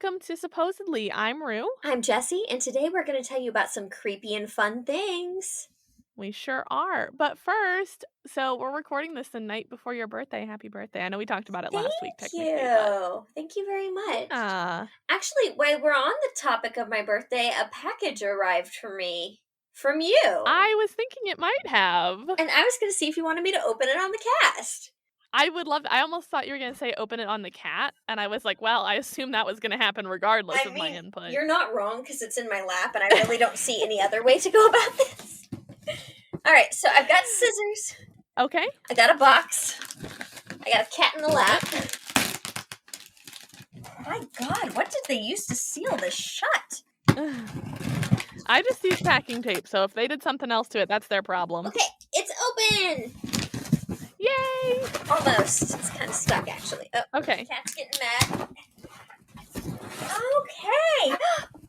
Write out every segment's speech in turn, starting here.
welcome to Supposedly. I'm Rue. I'm Jessi, and today we're going to tell you about some creepy and fun things. We sure are. But first, so we're recording this the night before your birthday. Happy birthday. I know we talked about it last week, technically. Thank you very much. Yeah. Actually, while we're on the topic of my birthday, a package arrived for me from you. I was thinking it might have. And I was going to see if you wanted me to open it on the cast. I would love I almost thought you were going to say open it on the cat, and I was like, well, I assume that was going to happen regardless of my input. You're not wrong, because it's in my lap, and I really don't see any other way to go about this. All right, so I've got scissors. Okay. I got a box. I got a cat in the lap. My God, what did they use to seal this shut? I just use packing tape, so if they did something else to it, that's their problem. Okay, it's open! Yay! Almost. It's kind of stuck, actually. Oh, okay. Cat's getting mad. Okay!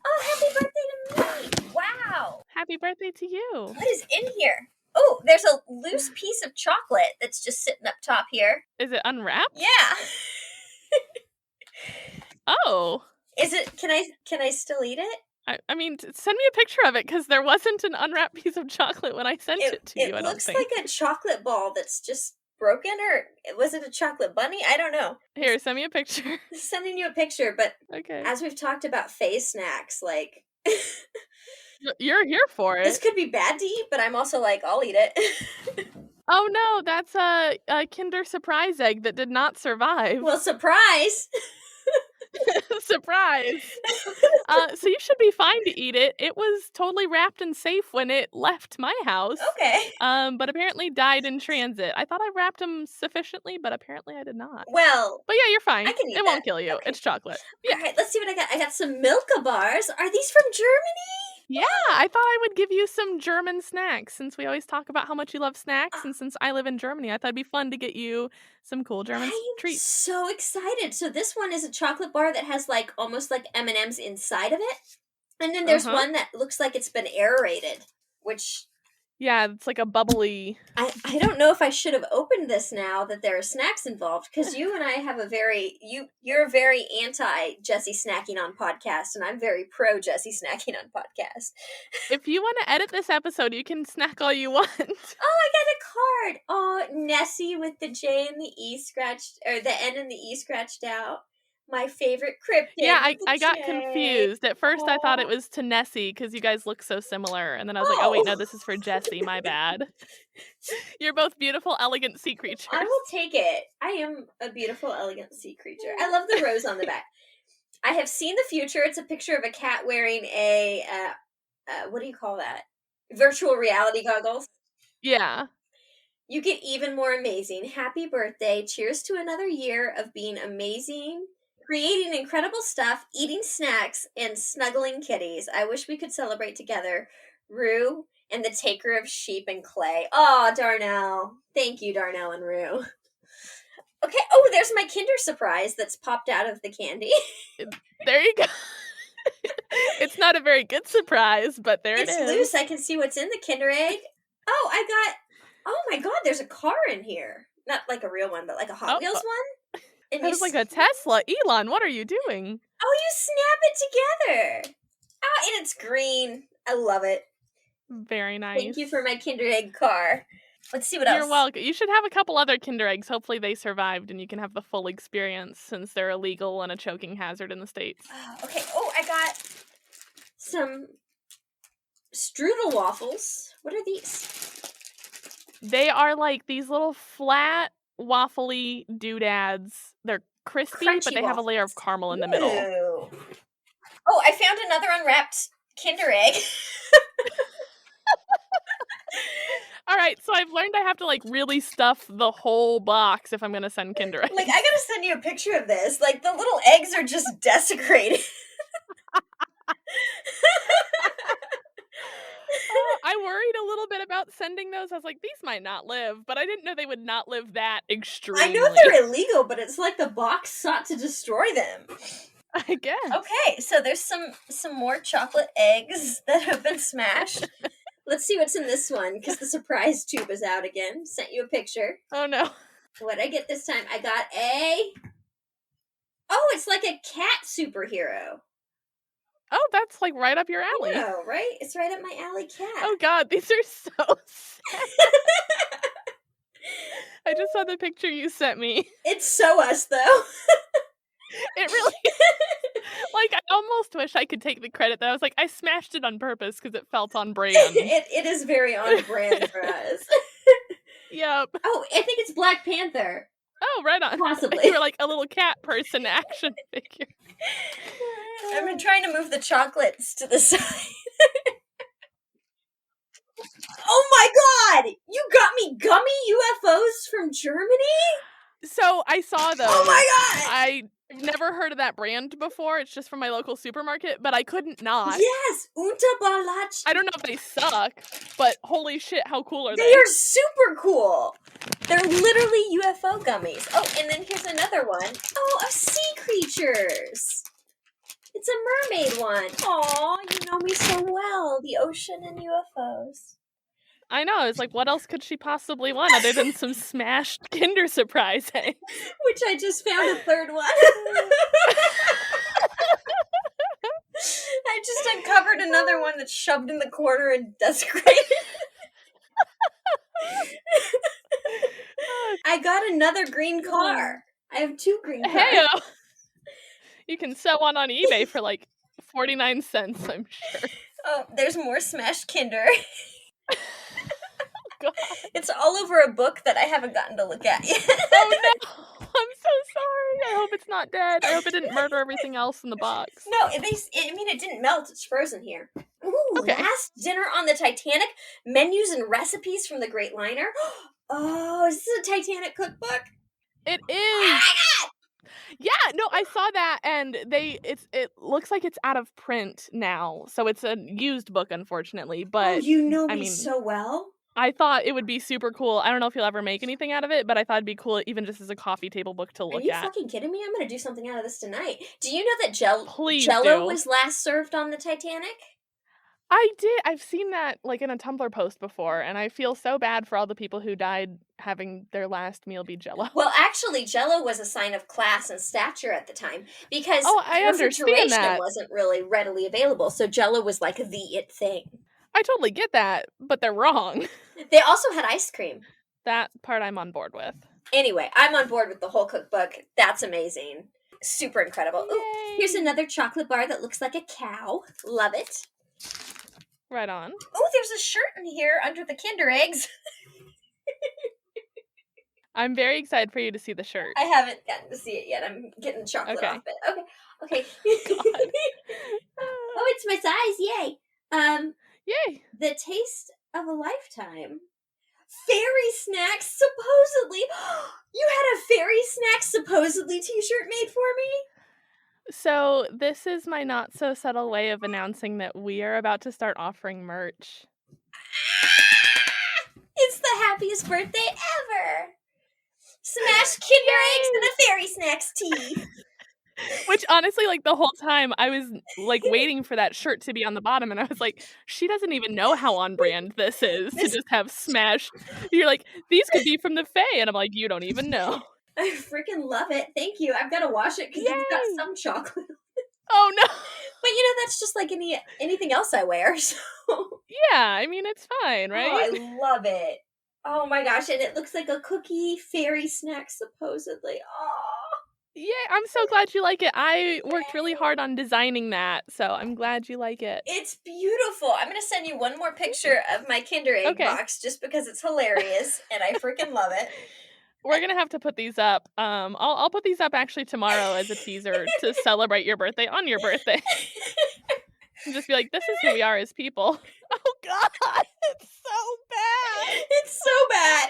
Oh, happy birthday to me! Wow! Happy birthday to you! What is in here? Oh, there's a loose piece of chocolate that's just sitting up top here. Is it unwrapped? Yeah! Oh! Is it? Can I still eat it? I mean, send me a picture of it, because there wasn't an unwrapped piece of chocolate when I sent it to you, I don't think. It looks like a chocolate ball that's just broken, or was it a chocolate bunny? I don't know. Here, send me a picture. Sending you a picture, but okay. As we've talked about phase snacks, like... You're here for it. This could be bad to eat, but I'm also like, I'll eat it. Oh no, that's a Kinder Surprise egg that did not survive. Well, surprise! Surprise! So you should be fine to eat it. It was totally wrapped and safe when it left my house. Okay. But apparently died in transit. I thought I wrapped them sufficiently, but apparently I did not. Well, but yeah, you're fine. I can eat it won't kill you. Okay. It's chocolate. Yeah. All right, let's see what I got. I got some Milka bars. Are these from Germany? Yeah, I thought I would give you some German snacks, since we always talk about how much you love snacks, and since I live in Germany, I thought it'd be fun to get you some cool German treats. I'm so excited. So this one is a chocolate bar that has like almost like M&Ms inside of it. And then there's one that looks like it's been aerated, which... Yeah, it's like a bubbly... I don't know if I should have opened this now that there are snacks involved, because you and I have a very... You're very anti-Jessi snacking on podcast, and I'm very pro-Jessi snacking on podcast. If you want to edit this episode, you can snack all you want. Oh, I got a card! Oh, Nessie with the J and the E scratched... Or the N and the E scratched out. My favorite cryptid. Yeah, I got confused. At first, I thought it was to Nessie, because you guys look so similar. And then I was like, oh, wait, no, this is for Jessi. My bad. You're both beautiful, elegant sea creatures. I will take it. I am a beautiful, elegant sea creature. I love the rose on the back. I have seen the future. It's a picture of a cat wearing a, what do you call that? Virtual reality goggles. Yeah. You get even more amazing. Happy birthday. Cheers to another year of being amazing, creating incredible stuff, eating snacks, and snuggling kitties. I wish we could celebrate together. Rue and the taker of sheep and clay. Oh, Darnell. Thank you, Darnell and Rue. Okay. Oh, there's my Kinder Surprise that's popped out of the candy. There you go. It's not a very good surprise, but there it is. It's loose. I can see what's in the Kinder Egg. Oh my God, there's a car in here. Not like a real one, but like a Hot Wheels one. And that was like a Tesla. Elon, what are you doing? Oh, you snap it together. Ah, and it's green. I love it. Very nice. Thank you for my Kinder Egg car. Let's see what else. You're welcome. You should have a couple other Kinder Eggs. Hopefully they survived and you can have the full experience, since they're illegal and a choking hazard in the States. Okay. Oh, I got some strudel waffles. What are these? They are like these little flat, waffly doodads. They're crispy, Crunchy but they have a layer of caramel in the middle. Oh, I found another unwrapped Kinder Egg. All right, so I've learned I have to like really stuff the whole box if I'm going to send Kinder Eggs. Like, I gotta send you a picture of this. Like, the little eggs are just desecrated. I worried a little bit about sending those. I was like, these might not live, but I didn't know they would not live that extremely. I know they're illegal, but it's like the box sought to destroy them. I guess. Okay, so there's some more chocolate eggs that have been smashed. Let's see what's in this one, because the surprise tube is out again. Sent you a picture. Oh no. What'd I get this time? I got Oh, it's like a cat superhero. Oh, that's like right up your I alley. know, right? It's right up my alley, cat. Oh god, these are so sad. I just saw the picture you sent me. It's so us, though. It really is. Like, I almost wish I could take the credit that I was like, I smashed it on purpose because it felt on brand. It is very on brand for us. Yep. Oh, I think it's Black Panther. Oh, right on. Possibly. You were like a little cat person action figure. I've been trying to move the chocolates to the side. Oh my god! You got me gummy UFOs from Germany? So I saw those. Oh my god! I've never heard of that brand before. It's just from my local supermarket, but I couldn't not. Yes! Unterballach. I don't know if they suck, but holy shit, how cool are they? They are super cool! They're literally UFO gummies. Oh, and then here's another one. Oh, of sea creatures! It's a mermaid one. Aw, you know me so well. The ocean and UFOs. I know. It's like, what else could she possibly want other than some smashed Kinder Surprise eggs? Which I just found a third one. I just uncovered another one that's shoved in the corner and desecrated. I got another green car. I have 2 green cars. Hey-o! You can sell one on eBay for like 49 cents, I'm sure. Oh, there's more smashed Kinder. God. It's all over a book that I haven't gotten to look at yet. Oh no! I'm so sorry. I hope it's not dead. I hope it didn't murder everything else in the box. No, it didn't melt. It's frozen here. Ooh, Okay. Last Dinner on the Titanic. Menus and recipes from the Great Liner. Oh, is this a Titanic cookbook? It Oh is. my god! Yeah, no, I saw that, and it looks like it's out of print now, so it's a used book, unfortunately. Oh, But you know I me mean, so well. I thought it would be super cool. I don't know if you'll ever make anything out of it, but I thought it'd be cool, even just as a coffee table book to Are look you at. fucking kidding me? I'm gonna do something out of this tonight. Do you know that Please Jello do. was last served on the Titanic? I did. I've seen that like in a Tumblr post before, and I feel so bad for all the people who died having their last meal be Jello. Well, actually, Jello was a sign of class and stature at the time because Oh, I understand refrigeration that. wasn't really readily available, so Jello was like the it thing. I totally get that, but they're wrong. They also had ice cream. That part I'm on board with. Anyway, I'm on board with the whole cookbook. That's amazing. Super incredible. Ooh, Yay. here's another chocolate bar that looks like a cow. Love it. Right on. Oh, there's a shirt in here under the Kinder eggs. I'm very excited for you to see the shirt. I haven't gotten to see it yet. I'm getting the chocolate Okay. off it. Okay. God. Oh, it's my size. Yay. Yay. The Taste of a Lifetime. Fairy snacks, supposedly. You had a fairy snack supposedly t-shirt made for me? So this is my not so subtle way of announcing that we are about to start offering merch. It's the happiest birthday ever. Smashed Kinder eggs and a fairy snacks tea. Which honestly, like the whole time I was like waiting for that shirt to be on the bottom, and I was like, she doesn't even know how on brand this is to just have smashed. You're like, these could be from the Fae, and I'm like, you don't even know. I freaking love it. Thank you. I've got to wash it because it's got Yay. some chocolate. Oh no. But you know, that's just like anything else I wear. So Yeah, I mean it's fine, right? Oh, I love it. Oh my gosh, and it looks like a cookie fairy snack supposedly. Oh. Yeah, I'm so glad you like it. I worked really hard on designing that, so I'm glad you like it. It's beautiful. I'm going to send you one more picture of my Kinder Egg Okay. box just because it's hilarious and I freaking love it. We're gonna have to put these up. I'll put these up actually tomorrow as a teaser to celebrate your birthday on your birthday. And just be like, this is who we are as people. Oh God, it's so bad. It's so bad.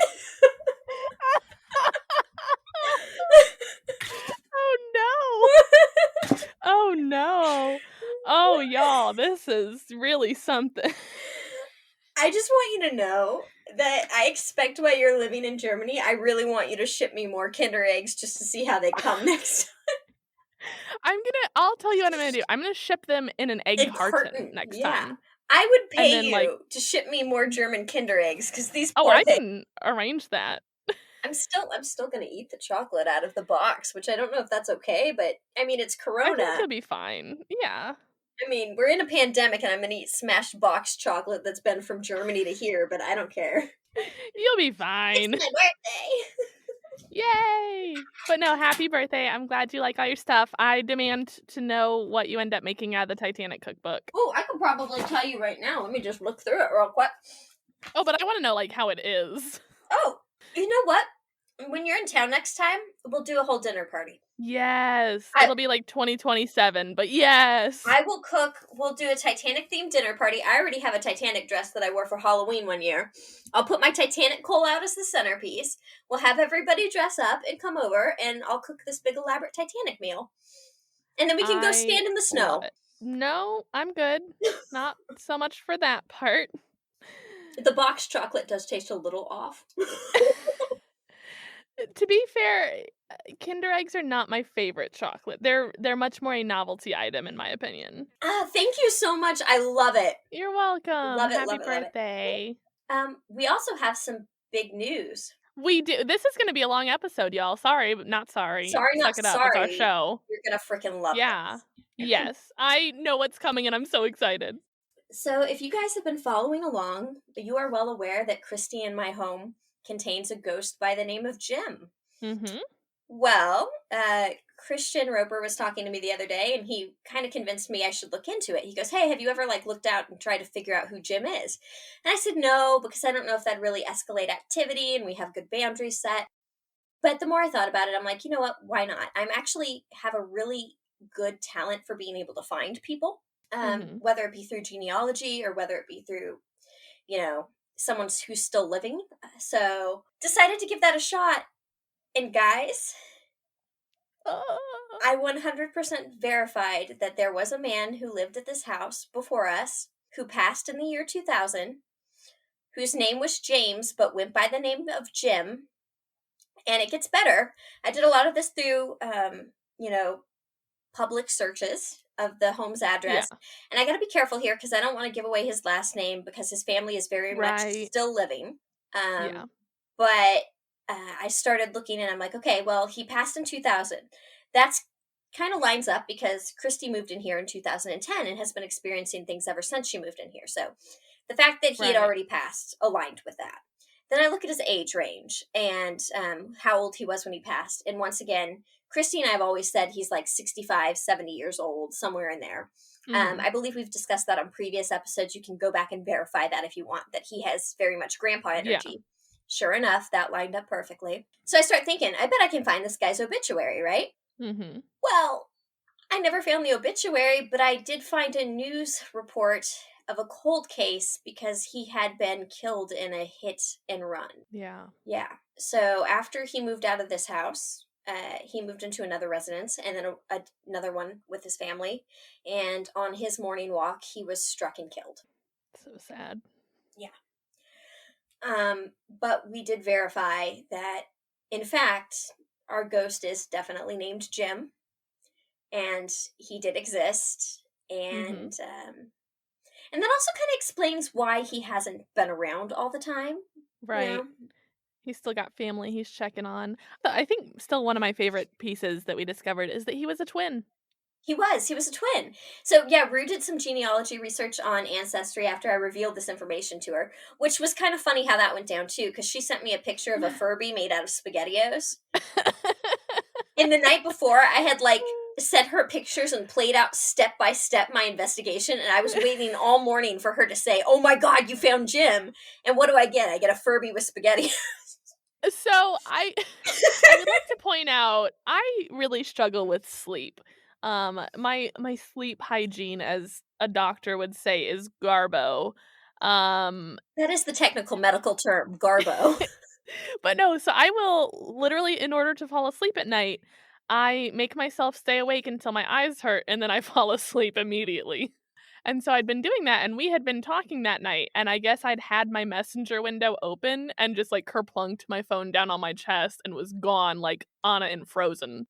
Oh no. Oh no. Oh y'all, this is really something. I just want you to know that I expect while you're living in Germany, I really want you to ship me more Kinder Eggs just to see how they come next time. I'll tell you what I'm gonna do. I'm gonna ship them in an egg In carton carton, next yeah. time. I would pay then, you like- to ship me more German Kinder Eggs because these Oh, poor I things. can arrange that. I'm still gonna eat the chocolate out of the box, which I don't know if that's okay, but I mean it's I think Corona. you'll be fine. Yeah. I mean, we're in a pandemic and I'm gonna eat smashed box chocolate that's been from Germany to here, but I don't care. You'll be It's fine. my birthday. Yay! But no, happy birthday. I'm glad you like all your stuff. I demand to know what you end up making out of the Titanic cookbook. Oh, I could probably tell you right now. Let me just look through it real quick. Oh, but I want to know like how it is. Oh, you know what? When you're in town next time, we'll do a whole dinner party. Yes. I It'll be like 2027, but yes. I will cook. We'll do a Titanic themed dinner party. I already have a Titanic dress that I wore for Halloween one year. I'll put my Titanic coal out as the centerpiece. We'll have everybody dress up and come over, and I'll cook this big elaborate Titanic meal. And then we can go stand in the love snow. it. No, I'm good. Not so much for that part. The box chocolate does taste a little off. To be fair, Kinder eggs are not my favorite chocolate. They're much more a novelty item in my opinion. Thank you so much. I love it. You're welcome. Love it, Happy love it, love it. birthday. We also have some big news. We do. This is going to be a long episode, y'all. Sorry, but not sorry. Sorry, not Suck it up. It's our sorry. show. You're gonna freaking love Yeah. this. Yes. I know what's coming and I'm so excited. So, if you guys have been following along, you are well aware that Christy in my home contains a ghost by the name of Jim. Mm-hmm. Well, Christian Roper was talking to me the other day, and he kind of convinced me I should look into it. He goes, "Hey, have you ever looked out and tried to figure out who Jim is?" And I said, "No, because I don't know if that'd really escalate activity, and we have good boundaries set." But the more I thought about it, I'm like, you know what? Why not? I'm actually have a really good talent for being able to find people, whether it be through genealogy or whether it be through, someone who's still living. So decided to give that a shot. And guys, I 100% verified that there was a man who lived at this house before us who passed in the year 2000, whose name was James but went by the name of Jim. And it gets better. I did a lot of this through, public searches of the home's address. Yeah. And I got to be careful here because I don't want to give away his last name because his family is very much still living. Yeah. But I started looking and I'm like, okay, well, he passed in 2000. That's kind of lines up because Christy moved in here in 2010 and has been experiencing things ever since she moved in here. So the fact that he had already passed aligned with that. Then I look at his age range and how old he was when he passed. And once again, Christy and I have always said he's like 65, 70 years old, somewhere in there. I believe we've discussed that on previous episodes. You can go back and verify that if you want, that he has very much grandpa energy. Yeah. Sure enough, that lined up perfectly. So I start thinking, I bet I can find this guy's obituary, right? Mm-hmm. Well, I never found the obituary, but I did find a news report of a cold case because he had been killed in a hit and run. Yeah. Yeah. So after he moved out of this house, he moved into another residence and then another one with his family. And on his morning walk, he was struck and killed. So sad. Yeah. But we did verify that, in fact, our ghost is definitely named Jim. And he did exist. And and that also kind of explains why he hasn't been around all the time. Right. You know? He's still got family he's checking on. I think still one of my favorite pieces that we discovered is that he was a twin. He was a twin. So yeah, Rue did some genealogy research on Ancestry after I revealed this information to her, which was kind of funny how that went down too, because she sent me a picture of a Furby made out of SpaghettiOs. And the night before, I had sent her pictures and played out step by step my investigation, and I was waiting all morning for her to say, "Oh my God, you found Jim!" And what do I get? I get a Furby with spaghetti. So I would like to point out I really struggle with sleep. My sleep hygiene, as a doctor would say, is garbo. That is the technical medical term, garbo. But no, so I will literally, in order to fall asleep at night, I make myself stay awake until my eyes hurt, and then I fall asleep immediately. And so I'd been doing that, and we had been talking that night, and I guess I'd had my messenger window open and just kerplunked my phone down on my chest and was gone like Anna in Frozen.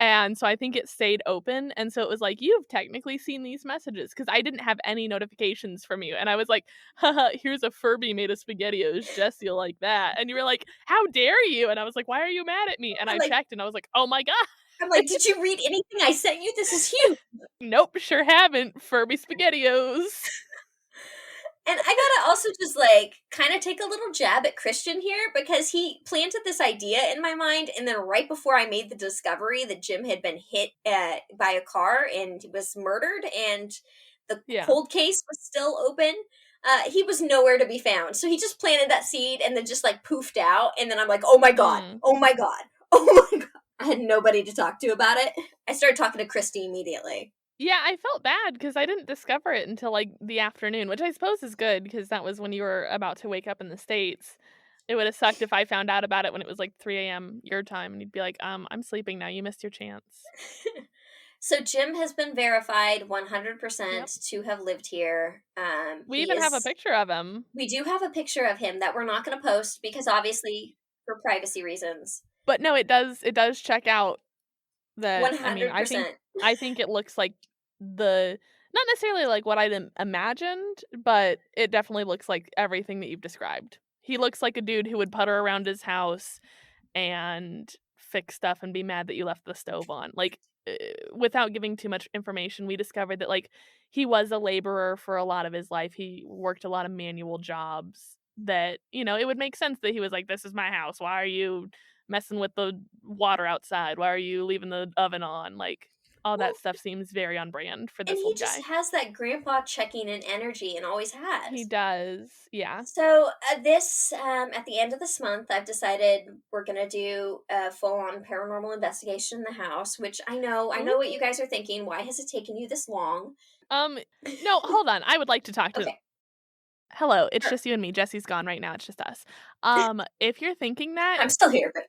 And so I think it stayed open. And so it was like, you've technically seen these messages because I didn't have any notifications from you. And I was like, haha, here's a Furby made of SpaghettiOs. Jessi will like that. And you were like, how dare you? And I was like, why are you mad at me? And I checked and I was like, oh my God. I'm like, did you read anything I sent you? This is huge. Nope, sure haven't. Furby SpaghettiOs. And I gotta also just like kind of take a little jab at Christian here because he planted this idea in my mind, and then right before I made the discovery that Jim had been hit by a car and was murdered, and the cold case was still open, he was nowhere to be found. So he just planted that seed and then just like poofed out, and then I'm like, oh my god, oh my god, oh my god. I had nobody to talk to about it. I started talking to Christy immediately. Yeah, I felt bad because I didn't discover it until like the afternoon, which I suppose is good because that was when you were about to wake up in the States. It would have sucked if I found out about it when it was like 3 a.m. your time and you'd be like, I'm sleeping now. You missed your chance. So Jim has been verified 100% to have lived here. We even have a picture of him. We do have a picture of him that we're not going to post because obviously for privacy reasons. But no, it does check out that 100%. I mean, I think it looks like not necessarily like what I'd imagined, but it definitely looks like everything that you've described. He looks like a dude who would putter around his house and fix stuff and be mad that you left the stove on. Like, without giving too much information, we discovered that like he was a laborer for a lot of his life. He worked a lot of manual jobs that, it would make sense that he was like, this is my house. Why are you messing with the water outside? Why are you leaving the oven on? Like, all that stuff seems very on brand for this little guy. And he just has that grandpa checking in energy and always has. He does, yeah. So at the end of this month, I've decided we're going to do a full-on paranormal investigation in the house, which I know what you guys are thinking. Why has it taken you this long? No, hold on. I would like to talk to them. Hello, it's just you and me. Jessi's gone right now. It's just us. If you're thinking that... I'm still here, but...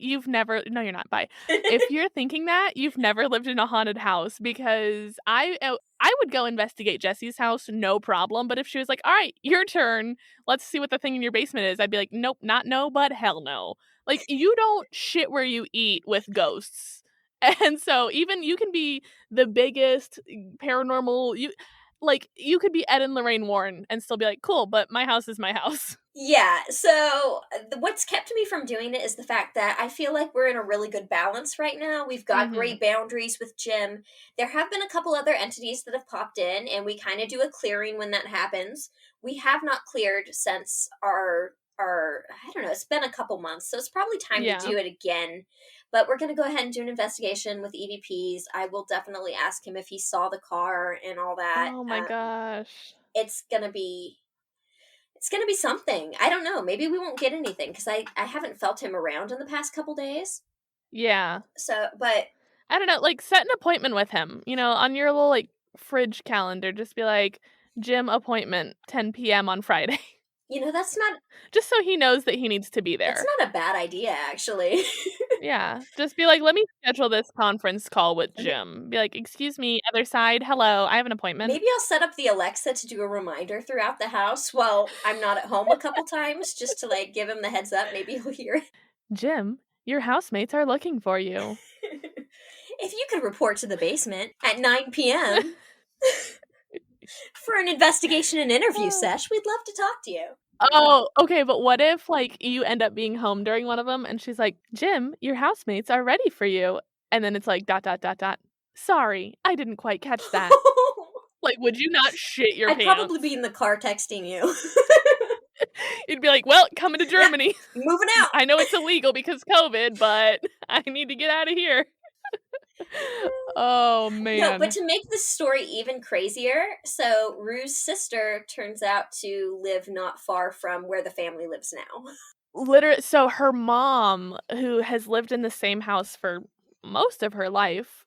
You've never... No, you're not. Bye. If you're thinking that, you've never lived in a haunted house, because I would go investigate Jessi's house, no problem. But if she was like, all right, your turn, let's see what the thing in your basement is, I'd be like, nope, not no, but hell no. Like, you don't shit where you eat with ghosts. And so even you can be the biggest paranormal... You could be Ed and Lorraine Warren and still be like, cool, but my house is my house. Yeah, so what's kept me from doing it is the fact that I feel like we're in a really good balance right now. We've got great boundaries with Jim. There have been a couple other entities that have popped in, and we kind of do a clearing when that happens. We have not cleared since our I don't know, it's been a couple months, so it's probably time to do it again. But we're going to go ahead and do an investigation with EVPs. I will definitely ask him if he saw the car and all that. Oh my gosh. It's going to be something. I don't know. Maybe we won't get anything because I haven't felt him around in the past couple days. Yeah. So, but... I don't know, like, set an appointment with him, on your little, like, fridge calendar. Just be like, Jim appointment, 10 p.m. on Friday. That's not... Just so he knows that he needs to be there. That's not a bad idea, actually. Yeah. Just be like, let me schedule this conference call with Jim. Be like, excuse me, other side, hello, I have an appointment. Maybe I'll set up the Alexa to do a reminder throughout the house while I'm not at home a couple times, just to, like, give him the heads up. Maybe he'll hear it. Jim, your housemates are looking for you. If you could report to the basement at 9 p.m. for an investigation and interview sesh, we'd love to talk to you. Oh, okay, but what if, like, you end up being home during one of them, and she's like, Jim, your housemates are ready for you. And then it's like, ... Sorry, I didn't quite catch that. Like, would you not shit your pants? I'd probably be in the car texting you. You'd be like, well, coming to Germany. Yeah, moving out. I know it's illegal because COVID, but I need to get out of here. Oh, man. No, but to make this story even crazier, so Rue's sister turns out to live not far from where the family lives now. Literally, so her mom, who has lived in the same house for most of her life,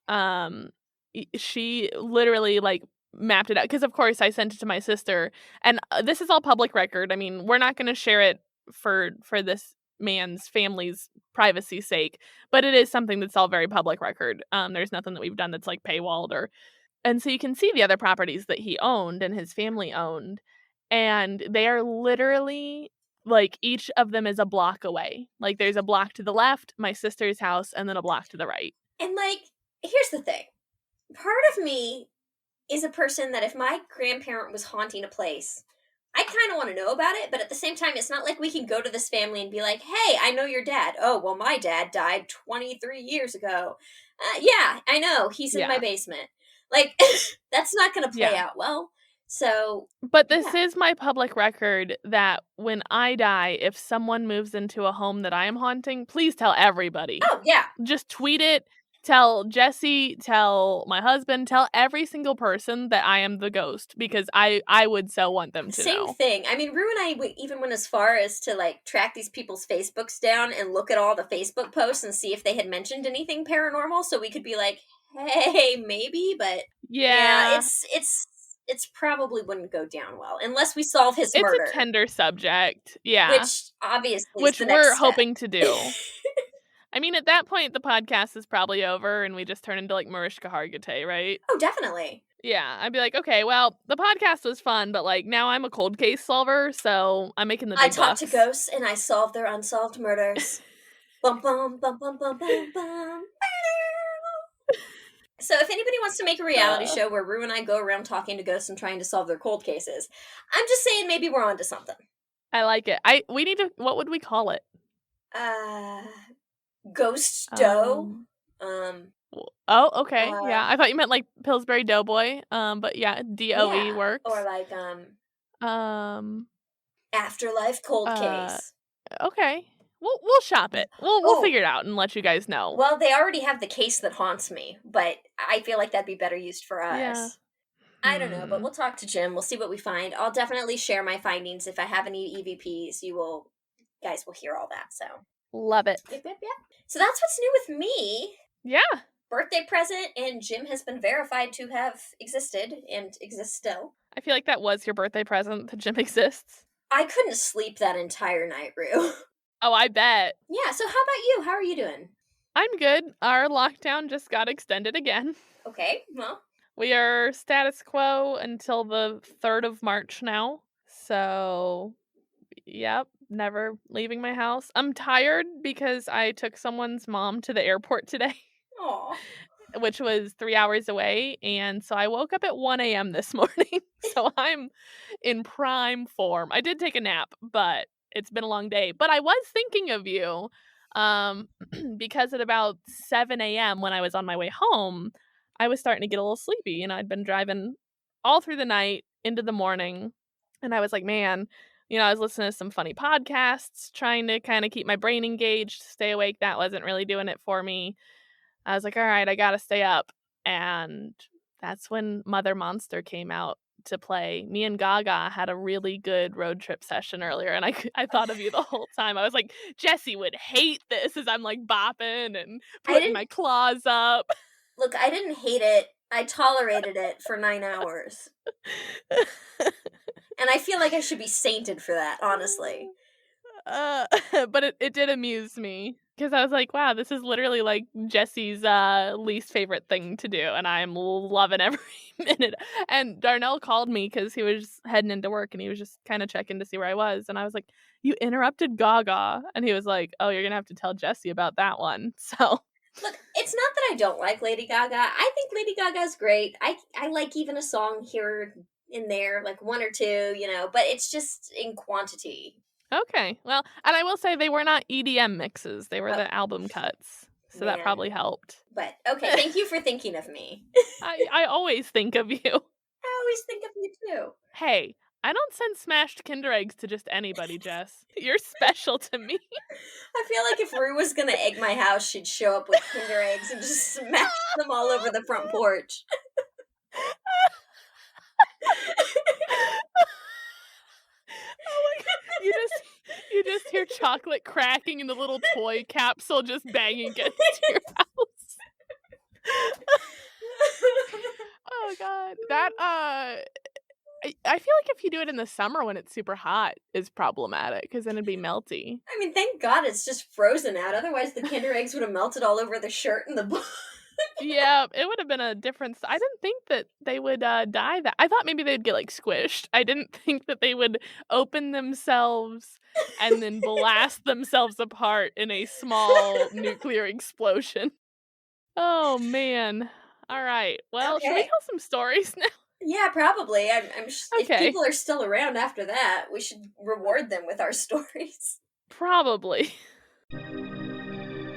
she literally, like, mapped it out. Because, of course, I sent it to my sister. And this is all public record. I mean, we're not going to share it for this man's family's privacy's sake, but it is something that's all very public record. There's nothing that we've done that's like paywalled and so you can see the other properties that he owned and his family owned, and they are literally, like, each of them is a block away. Like, there's a block to the left, my sister's house, and then a block to the right. And, like, here's the thing. Part of me is a person that if my grandparent was haunting a place, I kind of want to know about it, but at the same time, it's not like we can go to this family and be like, hey, I know your dad. Oh, well, my dad died 23 years ago. Yeah, I know. He's in my Yeah. basement. Like, that's not going to play Yeah. out well. So, But this yeah. is my public record that when I die, if someone moves into a home that I am haunting, please tell everybody. Oh, yeah. Just tweet it. Tell Jessi, tell my husband, tell every single person that I am the ghost, because I would so want them to Same know. thing. I mean, Rue and I even went as far as to like track these people's Facebooks down and look at all the Facebook posts and see if they had mentioned anything paranormal, so we could be like, hey, maybe, but Yeah. it's probably wouldn't go down well unless we solve his It's murder, a tender subject. Yeah. which obviously is Which the we're next step. hoping to do. I mean, at that point, the podcast is probably over and we just turn into like Mariska Hargitay, right? Oh, definitely. Yeah, I'd be like, okay, well, the podcast was fun, but like now I'm a cold case solver, so I'm making the big I talk to bucks. ghosts and I solve their unsolved murders. Bum bum bum bum bum bum bum. So if anybody wants to make a reality show where Rue and I go around talking to ghosts and trying to solve their cold cases, I'm just saying maybe we're onto something. I like it. We need to. What would we call it? Ghost Dough. Oh, okay. Yeah, I thought you meant like Pillsbury Doughboy. But yeah, DOE works. Or like Afterlife Cold Case. Okay. We'll shop it. We'll figure it out and let you guys know. Well, they already have the case that haunts me, but I feel like that'd be better used for us. Yeah. I don't know, but we'll talk to Jim. We'll see what we find. I'll definitely share my findings. If I have any EVPs, guys will hear all that. So love it. Yep. So that's what's new with me. Yeah. Birthday present, and Jim has been verified to have existed and exists still. I feel like that was your birthday present, that Jim exists. I couldn't sleep that entire night, Rue. Oh, I bet. Yeah, so how about you? How are you doing? I'm good. Our lockdown just got extended again. Okay, well. We are status quo until the 3rd of March now. So, yep, never leaving my house. I'm tired because I took someone's mom to the airport today. Aww. Which was 3 hours away, and so I woke up at 1 a.m. this morning, so I'm in prime form. I did take a nap, but it's been a long day. But I was thinking of you, because at about 7 a.m. when I was on my way home, I was starting to get a little sleepy. You know, I'd been driving all through the night into the morning, and I was like, man, you know, I was listening to some funny podcasts, trying to kind of keep my brain engaged, stay awake. That wasn't really doing it for me. I was like, all right, I gotta stay up. And that's when Mother Monster came out to play. Me and Gaga had a really good road trip session earlier, and I thought of you the whole time. I was like, Jessi would hate this as I'm like bopping and putting my claws up. Look, I didn't hate it. I tolerated it for 9 hours. And I feel like I should be sainted for that, honestly. But it did amuse me. Because I was like, wow, this is literally like Jessi's least favorite thing to do, and I'm loving every minute. And Darnell called me because he was heading into work, and he was just kind of checking to see where I was. And I was like, you interrupted Gaga. And he was like, oh, you're going to have to tell Jessi about that one. So. Look, it's not that I don't like Lady Gaga. I think Lady Gaga's great. I like even a song here and there, like one or two, you know, but it's just in quantity. Okay, well, and I will say they were not EDM mixes. They were the album cuts, so that probably helped. But, okay, thank you for thinking of me. I always think of you. I always think of you, too. Hey, I don't send smashed Kinder Eggs to just anybody, Jess. You're special to me. I feel like if Rue was going to egg my house, she'd show up with Kinder Eggs and just smash them all over the front porch. Oh my god, you just hear chocolate cracking and the little toy capsule just banging against your house. Oh god. That I feel like if you do it in the summer when it's super hot is problematic because then it'd be melty. I mean, thank God it's just frozen out. Otherwise the Kinder Eggs would have melted all over the shirt and the book. Yeah, it would have been a difference. I didn't think that they would die that. I thought maybe they'd get like squished. I didn't think that they would open themselves and then blast themselves apart in a small nuclear explosion. Oh, man. All right. Well, should we Okay. tell some stories now? Yeah, probably. If Okay. people are still around after that, we should reward them with our stories. Probably.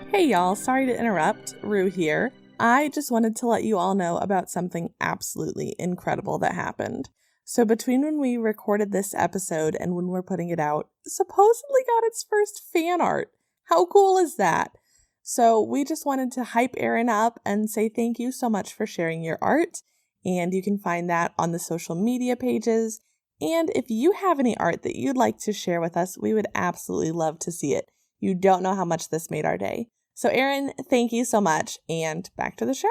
Hey y'all, sorry to interrupt. Rue here. I just wanted to let you all know about something absolutely incredible that happened. So between when we recorded this episode and when we're putting it out, supposedly got its first fan art. How cool is that? So we just wanted to hype Erin up and say thank you so much for sharing your art. And you can find that on the social media pages. And if you have any art that you'd like to share with us, we would absolutely love to see it. You don't know how much this made our day. So Erin, thank you so much, and back to the show.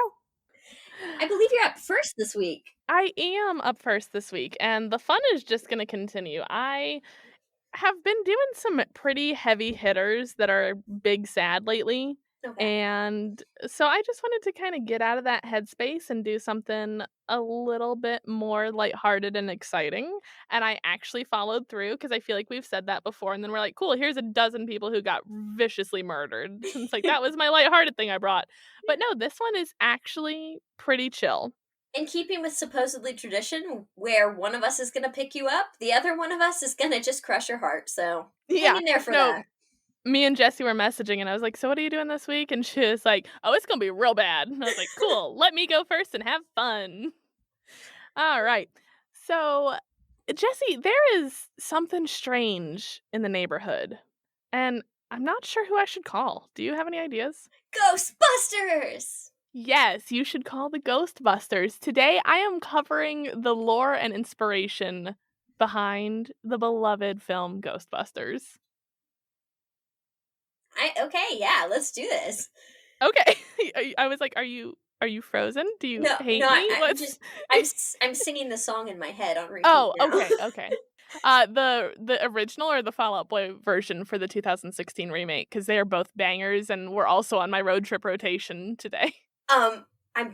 I believe you're up first this week. I am up first this week, and the fun is just going to continue. I have been doing some pretty heavy hitters that are big sad lately. Okay. And so I just wanted to kind of get out of that headspace and do something a little bit more lighthearted and exciting. And I actually followed through because I feel like we've said that before. And then we're like, cool, here's a dozen people who got viciously murdered. And it's like, that was my lighthearted thing I brought. But no, this one is actually pretty chill. In keeping with supposedly tradition, where one of us is going to pick you up, the other one of us is going to just crush your heart. So hang in there for that. Me and Jessi were messaging, and I was like, so what are you doing this week? And she was like, oh, it's going to be real bad. And I was like, cool, let me go first and have fun. All right. So, Jessi, there is something strange in the neighborhood, and I'm not sure who I should call. Do you have any ideas? Ghostbusters! Yes, you should call the Ghostbusters. Today, I am covering the lore and inspiration behind the beloved film Ghostbusters. Okay, yeah, let's do this. Okay. I was like, are you frozen? Do you hate me? I'm singing the song in my head on repeat. Oh, now. okay. The original or the Fall Out Boy version for the 2016 remake, because they are both bangers and we're also on my road trip rotation today. I'm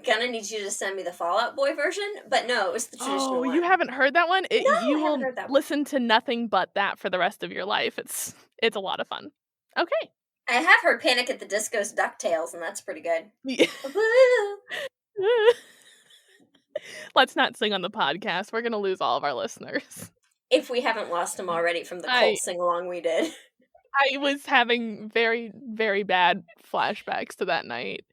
gonna need you to send me the Fall Out Boy version, but no, it was the traditional one. Oh, you haven't heard that one? No, you I will haven't heard that one. listen to nothing but that for the rest of your life. It's a lot of fun. Okay. I have heard Panic at the Disco's DuckTales, and that's pretty good. Yeah. Let's not sing on the podcast. We're going to lose all of our listeners. If we haven't lost them already from the cult sing-along we did. I was having very, very bad flashbacks to that night.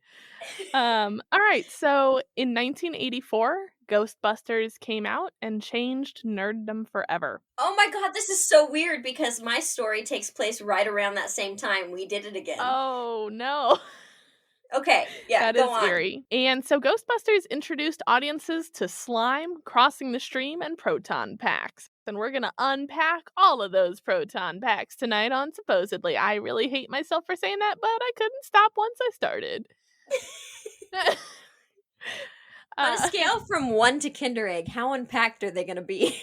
All right, so in 1984, Ghostbusters came out and changed nerddom forever. Oh my god, this is so weird because my story takes place right around that same time. We did it again. Oh, no. Okay, yeah, that is eerie. And so Ghostbusters introduced audiences to slime, crossing the stream, and Proton Packs. And we're going to unpack all of those Proton Packs tonight on Supposedly. I really hate myself for saying that, but I couldn't stop once I started. On a scale from 1 to Kinder Egg, how unpacked are they going to be?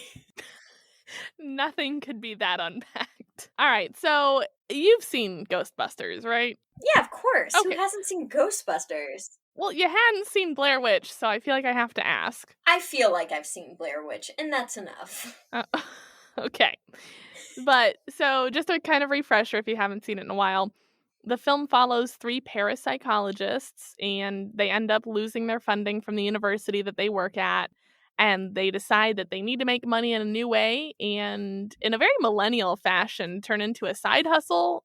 Nothing could be that unpacked. All right, so you've seen Ghostbusters, right? Yeah, of course. Okay. Who hasn't seen Ghostbusters? Well, you hadn't seen Blair Witch, so I feel like I have to ask. I feel like I've seen Blair Witch, and that's enough. Okay. But, so, just a kind of refresher if you haven't seen it in a while. The film follows 3 parapsychologists, and they end up losing their funding from the university that they work at, and they decide that they need to make money in a new way, and in a very millennial fashion, turn into a side hustle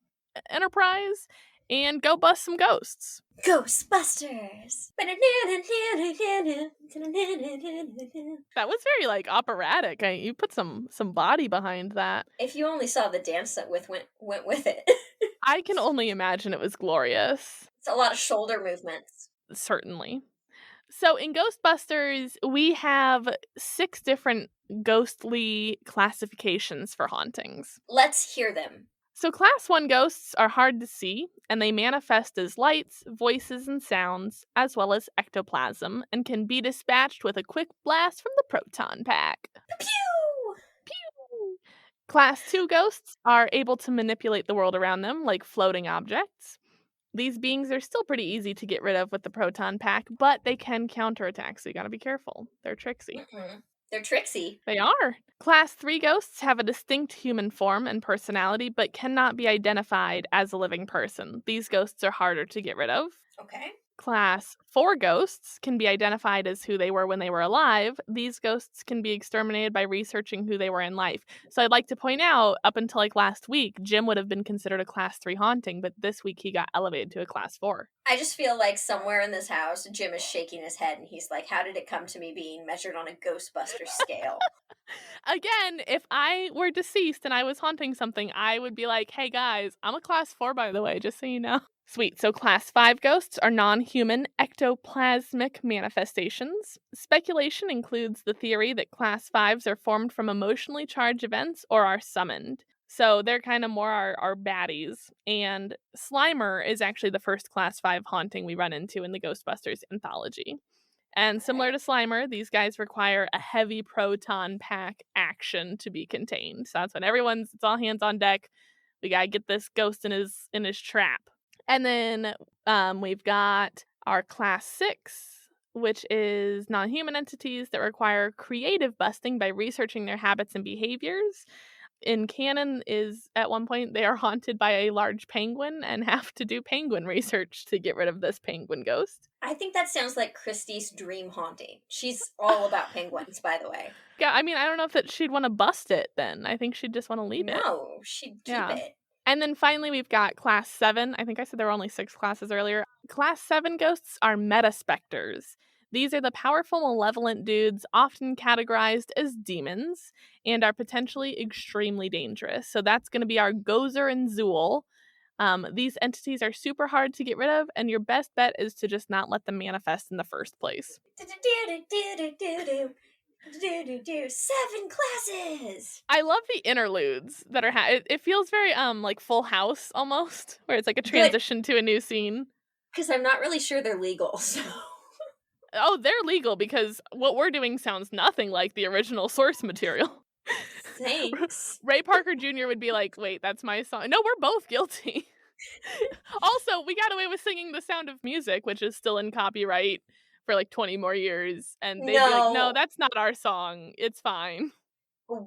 enterprise, and go bust some ghosts. Ghostbusters! That was very, like, operatic. You put some body behind that. If you only saw the dance that went with it. I can only imagine it was glorious. It's a lot of shoulder movements. Certainly. So in Ghostbusters, we have 6 different ghostly classifications for hauntings. Let's hear them. So Class 1 ghosts are hard to see, and they manifest as lights, voices, and sounds, as well as ectoplasm, and can be dispatched with a quick blast from the Proton Pack. Pew! Pew! Class 2 ghosts are able to manipulate the world around them, like floating objects. These beings are still pretty easy to get rid of with the Proton Pack, but they can counterattack, so you gotta be careful. They're tricksy. Mm-hmm. They're tricksy. They are. Class 3 ghosts have a distinct human form and personality, but cannot be identified as a living person. These ghosts are harder to get rid of. Okay. Class 4 ghosts can be identified as who they were when they were alive. These ghosts can be exterminated by researching who they were in life. So I'd like to point out, up until like last week, Jim would have been considered a Class 3 haunting, but this week he got elevated to a Class 4. I just feel like somewhere in this house, Jim is shaking his head and he's like, how did it come to me being measured on a Ghostbusters scale? Again, if I were deceased and I was haunting something, I would be like, hey guys, I'm a Class 4, by the way, just so you know. Sweet. So Class 5 ghosts are non-human ectoplasmic manifestations. Speculation includes the theory that Class 5s are formed from emotionally charged events or are summoned. So they're kind of more our baddies. And Slimer is actually the first Class 5 haunting we run into in the Ghostbusters anthology. And similar to Slimer, these guys require a heavy Proton Pack action to be contained. So that's when it's all hands on deck. We gotta get this ghost in his trap. And then we've got our Class 6, which is non-human entities that require creative busting by researching their habits and behaviors. In canon is at one point they are haunted by a large penguin and have to do penguin research to get rid of this penguin ghost. I think that sounds like Christy's dream haunting. She's all about penguins, by the way. Yeah, I mean, I don't know if she'd want to bust it then. I think she'd just want to leave it. No, she'd keep it. And then finally, we've got Class 7. I think I said there were only 6 classes earlier. Class 7 ghosts are meta-specters. These are the powerful, malevolent dudes, often categorized as demons, and are potentially extremely dangerous. So that's going to be our Gozer and Zool. These entities are super hard to get rid of, and your best bet is to just not let them manifest in the first place. 7 classes. I love the interludes that are it feels very like Full House almost, where it's like a transition to a new scene. Because I'm not really sure they're legal, so. Oh, they're legal because what we're doing sounds nothing like the original source material. Thanks. Ray Parker Jr. would be like, wait, that's my song. No, we're both guilty. Also, we got away with singing The Sound of Music, which is still in copyright for like 20 more years. And they'd be like, no, that's not our song. It's fine.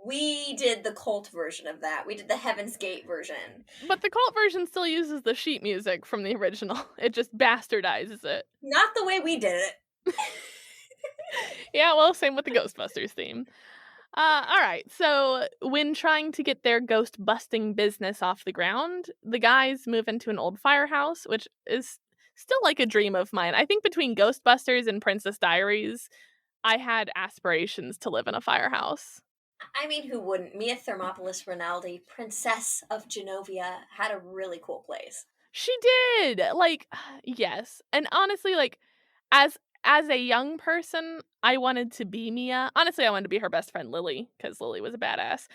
We did the cult version of that. We did the Heaven's Gate version. But the cult version still uses the sheet music from the original. It just bastardizes it. Not the way we did it. Yeah, well, same with the Ghostbusters theme. All right, so when trying to get their ghost busting business off the ground, the guys move into an old firehouse, which is still like a dream of mine. I think between Ghostbusters and Princess Diaries, I had aspirations to live in a firehouse. I mean, who wouldn't? Mia Thermopolis Rinaldi, Princess of Genovia, had a really cool place. She did! Like, yes. And honestly, like, as a young person, I wanted to be Mia. Honestly, I wanted to be her best friend, Lily, because Lily was a badass.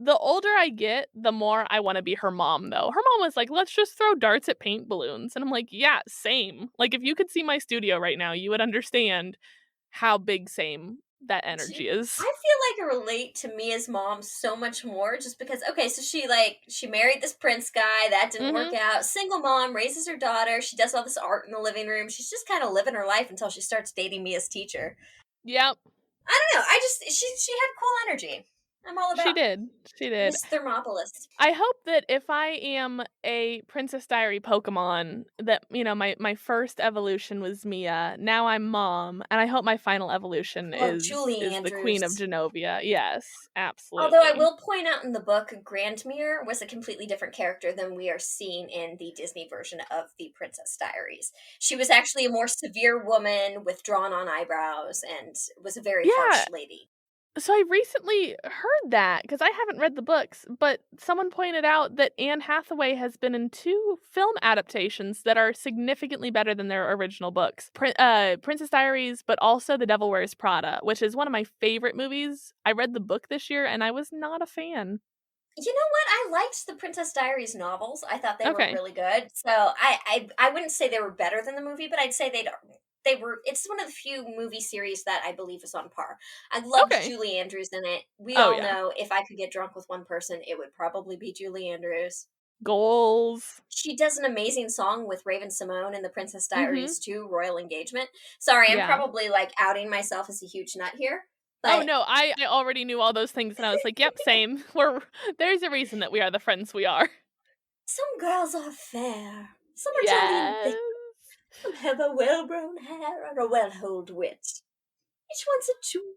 The older I get, the more I want to be her mom, though. Her mom was like, let's just throw darts at paint balloons. And I'm like, yeah, same. Like, if you could see my studio right now, you would understand how big same that energy is. I feel like I relate to Mia's mom so much more just because, okay, so she married this prince guy, that didn't work out, single mom, raises her daughter, she does all this art in the living room, she's just kind of living her life until she starts dating Mia's teacher. Yep. I don't know, she had cool energy. I'm all about She did. Miss Thermopolis. I hope that if I am a Princess Diary Pokemon, that, you know, my first evolution was Mia, now I'm Mom, and I hope my final evolution is the Queen of Genovia. Yes, absolutely. Although I will point out in the book, Grandmere was a completely different character than we are seeing in the Disney version of the Princess Diaries. She was actually a more severe woman with drawn-on eyebrows and was a very harsh lady. So I recently heard that, because I haven't read the books, but someone pointed out that Anne Hathaway has been in 2 film adaptations that are significantly better than their original books. Princess Diaries, but also The Devil Wears Prada, which is one of my favorite movies. I read the book this year, and I was not a fan. You know what? I liked the Princess Diaries novels. I thought they were really good. So I wouldn't say they were better than the movie, but I'd say they were. It's one of the few movie series that I believe is on par. I loved Julie Andrews in it. We all know if I could get drunk with one person, it would probably be Julie Andrews. Goals. She does an amazing song with Raven Simone in the Princess Diaries 2, Royal Engagement. Sorry, I'm probably like outing myself as a huge nut here. But... Oh no, I already knew all those things, and I was like, yep, same. There's a reason that we are the friends we are. Some girls are fair. Some are totally thick. Some have a well-grown hair and a well-holed wit. Each one's a two.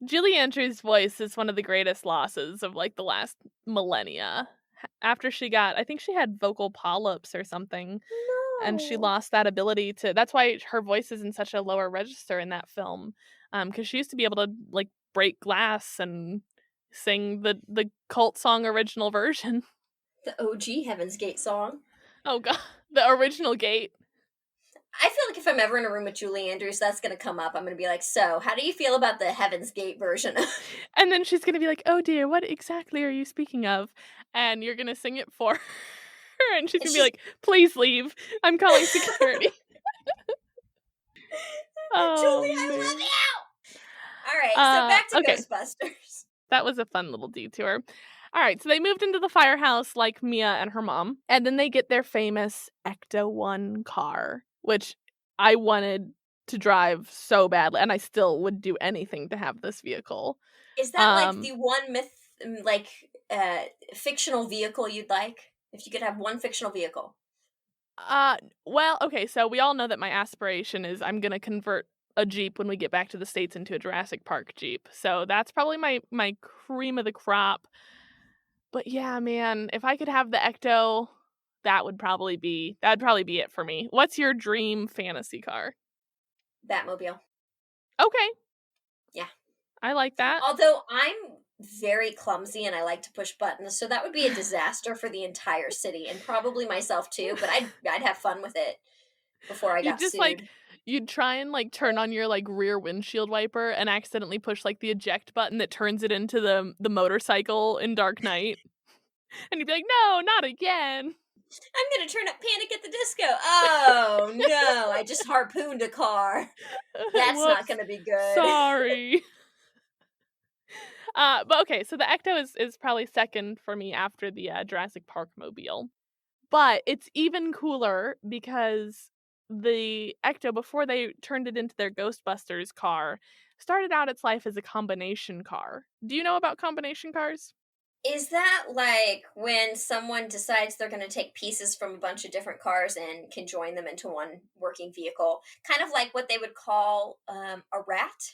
Julie Andrews' voice is one of the greatest losses of like the last millennia. After she got, I think she had vocal polyps or something, and she No. lost that ability to. That's why her voice is in such a lower register in that film, because she used to be able to like break glass and sing the cult song original version. The OG Heaven's Gate song. Oh god, the original Gate. I feel like if I'm ever in a room with Julie Andrews, that's going to come up. I'm going to be like, so, how do you feel about the Heaven's Gate version? And then she's gonna be like, "Oh dear, what exactly are you speaking of?" And you're gonna sing it for her, and she's gonna be like, "Please leave. I'm calling security." Oh, Julie, I man. love you! Alright, so back to okay. Ghostbusters. That was a fun little detour. All right, so they moved into the firehouse like Mia and her mom, and then they get their famous Ecto-1 car, which I wanted to drive so badly, and I still would do anything to have this vehicle. Is that like the one fictional vehicle you'd like? If you could have one fictional vehicle. Well, okay, so we all know that my aspiration is I'm gonna convert a Jeep when we get back to the States into a Jurassic Park Jeep. So that's probably my cream of the crop. But yeah, man, if I could have the Ecto, that'd probably be it for me. What's your dream fantasy car? Batmobile. Okay. Yeah. I like that. Although I'm very clumsy and I like to push buttons, so that would be a disaster for the entire city and probably myself too, but I'd have fun with it before I got sued. You'd try and like turn on your like rear windshield wiper and accidentally push like the eject button that turns it into the motorcycle in Dark Knight. And you'd be like, "No, not again." I'm gonna turn up Panic at the Disco. Oh no, I just harpooned a car. That's not Whoops. gonna be good. Sorry. But okay, so the Ecto is probably second for me after the Jurassic Park mobile. But it's even cooler because the Ecto, before they turned it into their Ghostbusters car, started out its life as a combination car. Do you know about combination cars? Is that like when someone decides they're going to take pieces from a bunch of different cars and can join them into one working vehicle? Kind of like what they would call a rat?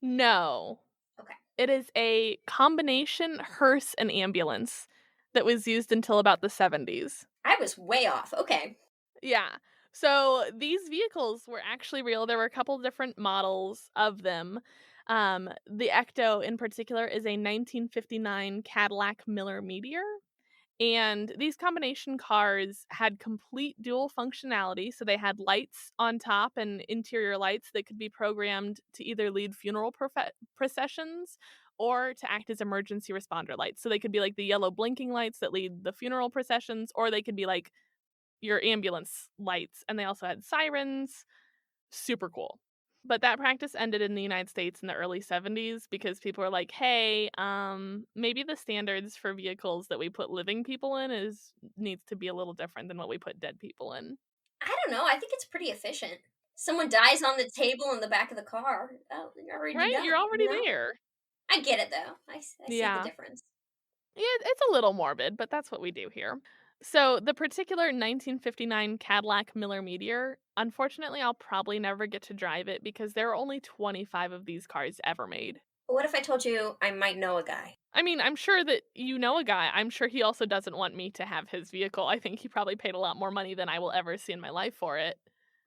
No. Okay. It is a combination hearse and ambulance that was used until about the 70s. I was way off. Okay. Yeah. So these vehicles were actually real. There were a couple different models of them. The Ecto in particular is a 1959 Cadillac Miller Meteor. And these combination cars had complete dual functionality. So they had lights on top and interior lights that could be programmed to either lead funeral processions or to act as emergency responder lights. So they could be like the yellow blinking lights that lead the funeral processions, or they could be like your ambulance lights. And they also had sirens. Super cool. But that practice ended in the United States in the early 70s because people were like, "Hey, maybe the standards for vehicles that we put living people in needs to be a little different than what we put dead people in." I don't know. I think it's pretty efficient. Someone dies on the table in the back of the car. Oh, you're already Right? done. You're already there. I get it though. I see the Yeah. difference. Yeah, it's a little morbid, but that's what we do here. So the particular 1959 Cadillac Miller Meteor, unfortunately, I'll probably never get to drive it because there are only 25 of these cars ever made. What if I told you I might know a guy? I mean, I'm sure that you know a guy. I'm sure he also doesn't want me to have his vehicle. I think he probably paid a lot more money than I will ever see in my life for it.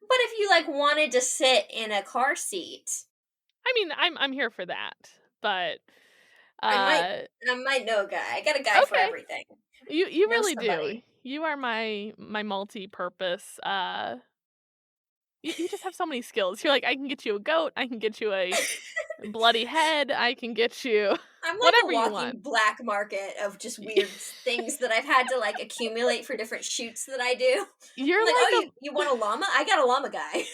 But if you like wanted to sit in a car seat, I mean, I'm here for that. But I might know a guy. I got a guy for okay. everything. You Know really somebody. do. You are my multi-purpose. You just have so many skills. You're like, I can get you a goat. I can get you a bloody head. I can get you I'm like whatever a you walking want. black market of just weird things that I've had to like accumulate for different shoots that I do. You're I'm like, like oh, you want a llama? I got a llama guy.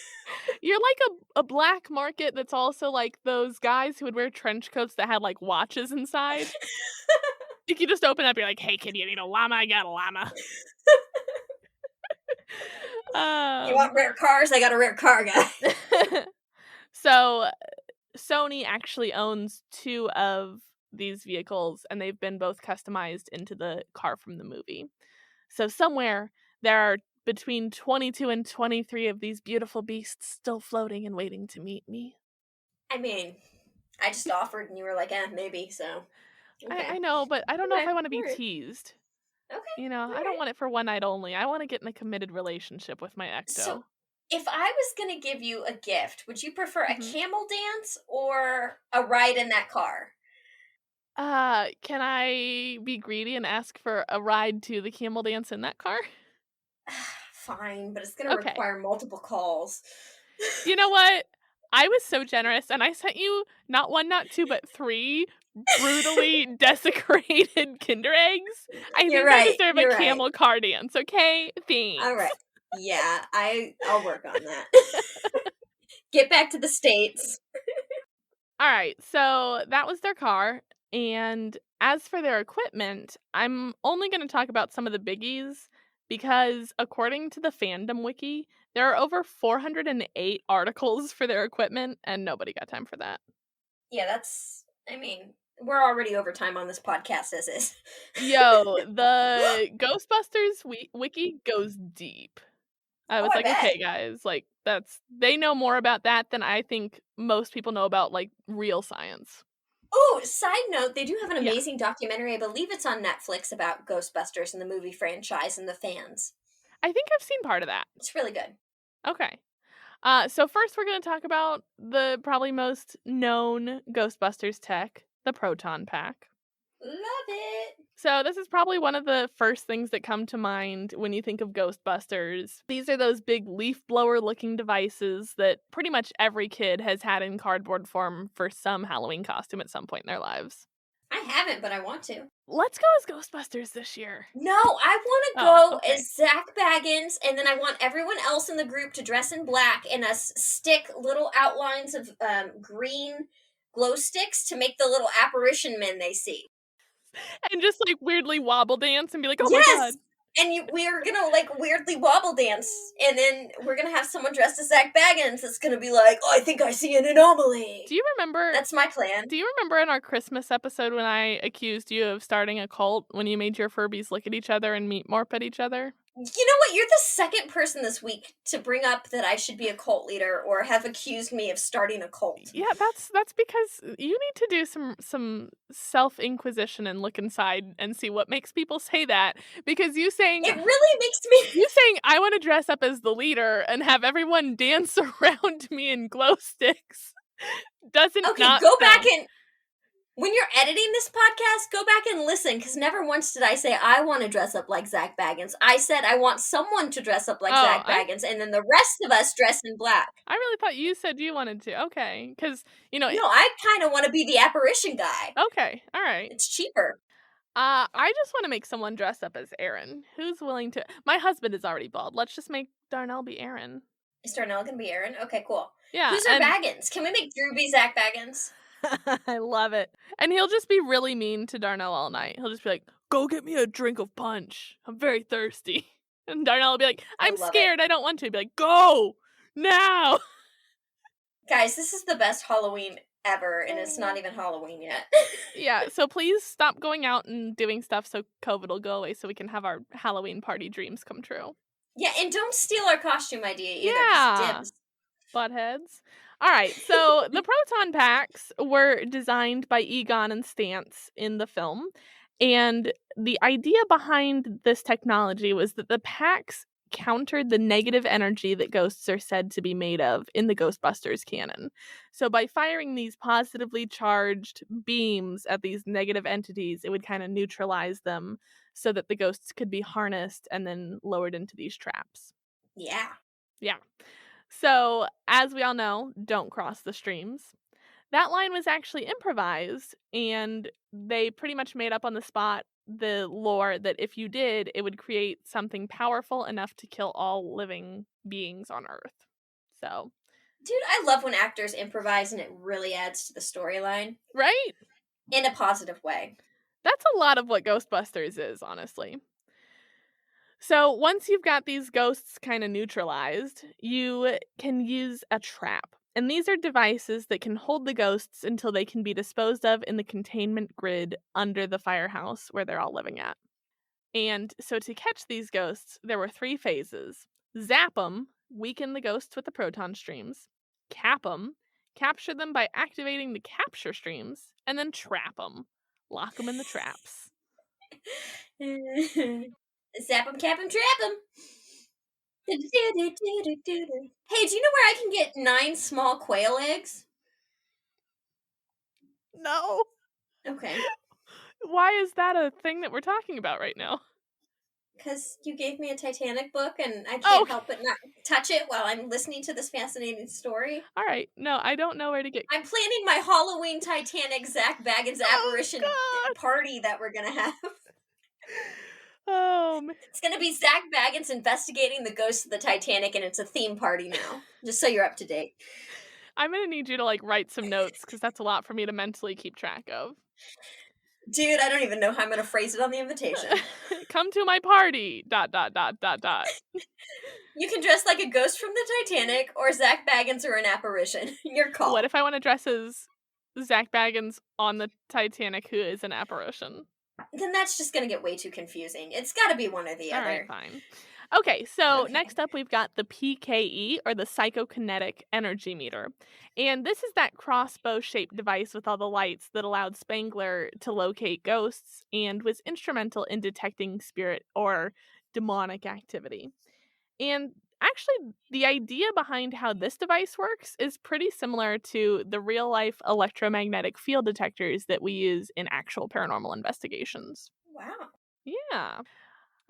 you're like a black market that's also like those guys who would wear trench coats that had like watches inside. Like you just open up, you're like, "Hey kid, you need a llama? I got a llama." You want rare cars? I got a rare car guy. So Sony actually owns 2 of these vehicles, and they've been both customized into the car from the movie. So somewhere there are between 22 and 23 of these beautiful beasts still floating and waiting to meet me. I mean, I just offered and you were like, maybe, so. Okay. I know, but I don't know if Okay, I want to be alright. teased. Okay. You know, I don't Alright. want it for one night only. I want to get in a committed relationship with my So, ecto. if I was going to give you a gift, would you prefer a Mhm. camel dance or a ride in that car? Can I be greedy and ask for a ride to the camel dance in that car? Fine, but it's going to Okay. require multiple calls. You know what? I was so generous and I sent you not one, not two, but 3 brutally desecrated Kinder eggs. I You're think I right. deserve a You're right. camel car dance, okay? All Thanks. right. Yeah, I'll work on that. Get back to the States. All right, so that was their car. And as for their equipment, I'm only going to talk about some of the biggies because, according to the fandom wiki, there are over 408 articles for their equipment, and nobody got time for that. Yeah, I mean, we're already over time on this podcast as is. Yo, the Ghostbusters wiki goes deep. I Oh, was I like, bet. okay, guys, like, they know more about that than I think most people know about, like, real science. Oh, side note, they do have an Yeah, amazing documentary. I believe it's on Netflix about Ghostbusters and the movie franchise and the fans. I think I've seen part of that. It's really good. Okay. So first we're going to talk about the probably most known Ghostbusters tech, the Proton Pack. Love it. So this is probably one of the first things that come to mind when you think of Ghostbusters. These are those big leaf blower looking devices that pretty much every kid has had in cardboard form for some Halloween costume at some point in their lives. I haven't, but I want to. Let's go as Ghostbusters this year. No, I want to Oh, go okay. as Zach Baggins, and then I want everyone else in the group to dress in black and us stick little outlines of green glow sticks to make the little apparition men they see. And just like weirdly wobble dance and be like, oh my god. Yes! And we're gonna like weirdly wobble dance, and then we're gonna have someone dressed as Zach Baggins that's gonna be like, "Oh, I think I see an anomaly." Do you remember That's my plan. Do you remember in our Christmas episode when I accused you of starting a cult when you made your Furbies look at each other and meat morph at each other? You know what? You're the second person this week to bring up that I should be a cult leader or have accused me of starting a cult. Yeah, that's because you need to do some self-inquisition and look inside and see what makes people say that. Because It really makes me. you saying I want to dress up as the leader and have everyone dance around me in glow sticks doesn't Okay, not go back sound- and when you're editing this podcast, go back and listen, because never once did I say I want to dress up like Zach Baggins. I said I want someone to dress up like Oh, Zach Baggins, and then the rest of us dress in black. I really thought you said you wanted to. Okay, because No, I kind of want to be the apparition guy. okay, all right. It's cheaper. I just want to make someone dress up as Aaron. Who's willing to? My husband is already bald. Let's just make Darnell be Aaron. Is Darnell gonna be Aaron? Okay, cool. Yeah, Who's our and Baggins? Can we make Drew be Zach Baggins? I love it. And he'll just be really mean to Darnell all night. He'll just be like, "Go get me a drink of punch. I'm very thirsty." And Darnell will be like, "I'm love scared. I don't want to." He'll be like, "Go now." Guys, this is the best Halloween ever, and it's not even Halloween yet. Yeah, so please stop going out and doing stuff so COVID will go away so we can have our Halloween party dreams come true. Yeah, and don't steal our costume idea either. Yeah. Just dibs. Buttheads. All right, so the Proton Packs were designed by Egon and Stantz in the film, and the idea behind this technology was that the packs countered the negative energy that ghosts are said to be made of in the Ghostbusters canon. So by firing these positively charged beams at these negative entities, it would kind of neutralize them so that the ghosts could be harnessed and then lowered into these traps. Yeah. Yeah. So, as we all know, don't cross the streams. That line was actually improvised, and they pretty much made up on the spot the lore that if you did, it would create something powerful enough to kill all living beings on Earth. So, Dude, I love when actors improvise and it really adds to the storyline right? in a positive way. That's a lot of what Ghostbusters is, honestly. So once you've got these ghosts kind of neutralized, you can use a trap. And these are devices that can hold the ghosts until they can be disposed of in the containment grid under the firehouse where they're all living at. And so to catch these ghosts, there were 3 phases. Zap them, weaken the ghosts with the proton streams. Cap them, capture them by activating the capture streams. And then trap them, lock them in the traps. Zap 'em, cap 'em, trap 'em. Hey, do you know where I can get 9 small quail eggs? No. Okay. Why is that a thing that we're talking about right now? Because you gave me a Titanic book, and I can't help but not touch it while I'm listening to this fascinating story. All right. No, I don't know where to get... I'm planning my Halloween Titanic Zach Baggins apparition party that we're going to have. Oh, man. It's going to be Zach Baggins investigating the ghosts of the Titanic, and it's a theme party now, just so you're up to date. I'm going to need you to, like, write some notes, because that's a lot for me to mentally keep track of. Dude, I don't even know how I'm going to phrase it on the invitation. Come to my party, ... You can dress like a ghost from the Titanic, or Zach Baggins, or an apparition. Your call. What if I want to dress as Zach Baggins on the Titanic, who is an apparition? Then that's just going to get way too confusing. It's got to be one or the other. All right, fine. Okay, so next up we've got the PKE, or the Psychokinetic Energy Meter. And this is that crossbow-shaped device with all the lights that allowed Spangler to locate ghosts and was instrumental in detecting spirit or demonic activity. And actually, the idea behind how this device works is pretty similar to the real-life electromagnetic field detectors that we use in actual paranormal investigations. Wow. Yeah.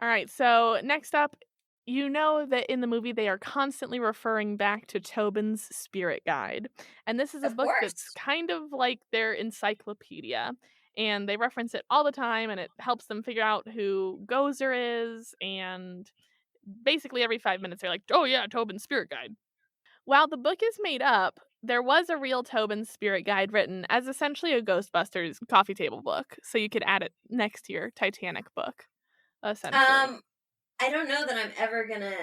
All right, so next up, you know that in the movie they are constantly referring back to Tobin's spirit guide. And this is a book that's kind of like their encyclopedia. And they reference it all the time, and it helps them figure out who Gozer is. And basically every 5 minutes they're like, oh yeah, Tobin's spirit guide. While the book is made up, there was a real Tobin spirit guide written as essentially a Ghostbusters coffee table book. So you could add it next to your Titanic book. Essentially. I don't know that I'm ever gonna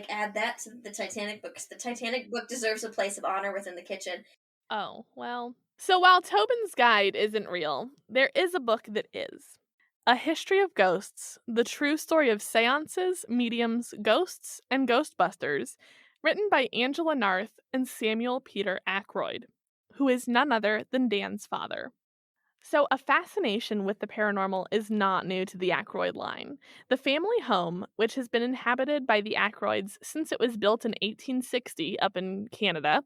add that to the Titanic book, because the Titanic book deserves a place of honor within the kitchen. Oh, well. So while Tobin's guide isn't real, there is a book that is. A History of Ghosts, the true story of seances, mediums, ghosts, and Ghostbusters, written by Angela Narth and Samuel Peter Aykroyd, who is none other than Dan's father. So, a fascination with the paranormal is not new to the Aykroyd line. The family home, which has been inhabited by the Aykroyds since it was built in 1860 up in Canada,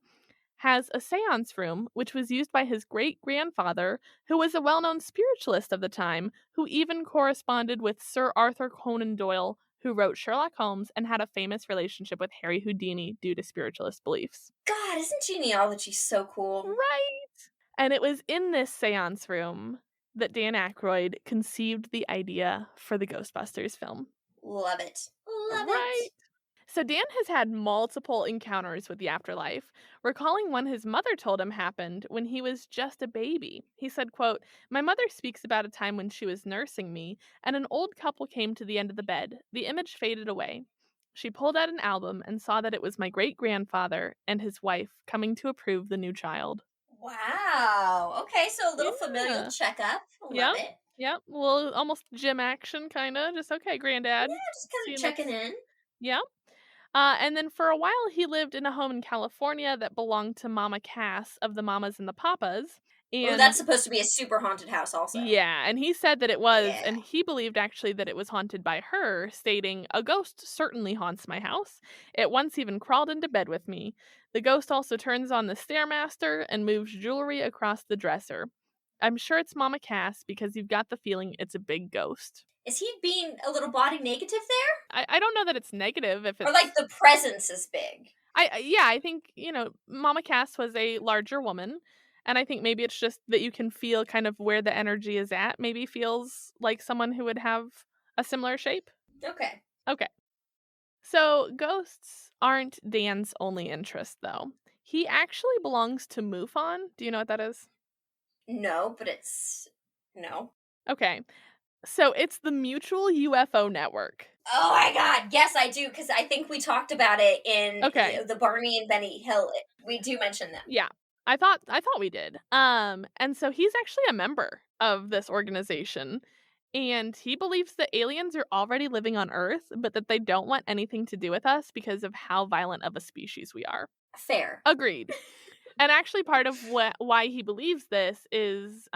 has a seance room which was used by his great-grandfather, who was a well-known spiritualist of the time, who even corresponded with Sir Arthur Conan Doyle, who wrote Sherlock Holmes and had a famous relationship with Harry Houdini due to spiritualist beliefs. God, isn't genealogy so cool? Right! And it was in this seance room that Dan Aykroyd conceived the idea for the Ghostbusters film. Love it. Love right. it. So Dan has had multiple encounters with the afterlife, recalling one his mother told him happened when he was just a baby. He said, quote, "My mother speaks about a time when she was nursing me, and an old couple came to the end of the bed. The image faded away. She pulled out an album and saw that it was my great-grandfather and his wife coming to approve the new child." Wow. Okay, so a little familial checkup. Love it. Yep. Well, almost gym action, kind of. Just, okay, granddad. Yeah, just kind of checking in. Yep. And then for a while, he lived in a home in California that belonged to Mama Cass of the Mamas and the Papas. And that's supposed to be a super haunted house also. Yeah, and he said that it was, and he believed actually that it was haunted by her, stating, "A ghost certainly haunts my house. It once even crawled into bed with me. The ghost also turns on the Stairmaster and moves jewelry across the dresser. I'm sure it's Mama Cass because you've got the feeling it's a big ghost." Is he being a little body negative there? I don't know that it's negative if it's... Or the presence is big. I think, Mama Cass was a larger woman, and I think maybe it's just that you can feel kind of where the energy is at. Maybe feels like someone who would have a similar shape. Okay. So ghosts aren't Dan's only interest, though. He actually belongs to MUFON. Do you know what that is? No, but no. Okay. So it's the Mutual UFO Network. Oh my god, yes I do, because I think we talked about it in the Barney and Benny Hill. We do mention them. Yeah, I thought we did. And so he's actually a member of this organization, And he believes that aliens are already living on Earth, but that they don't want anything to do with us because of how violent of a species we are. Fair. Agreed. And actually, part of why he believes this is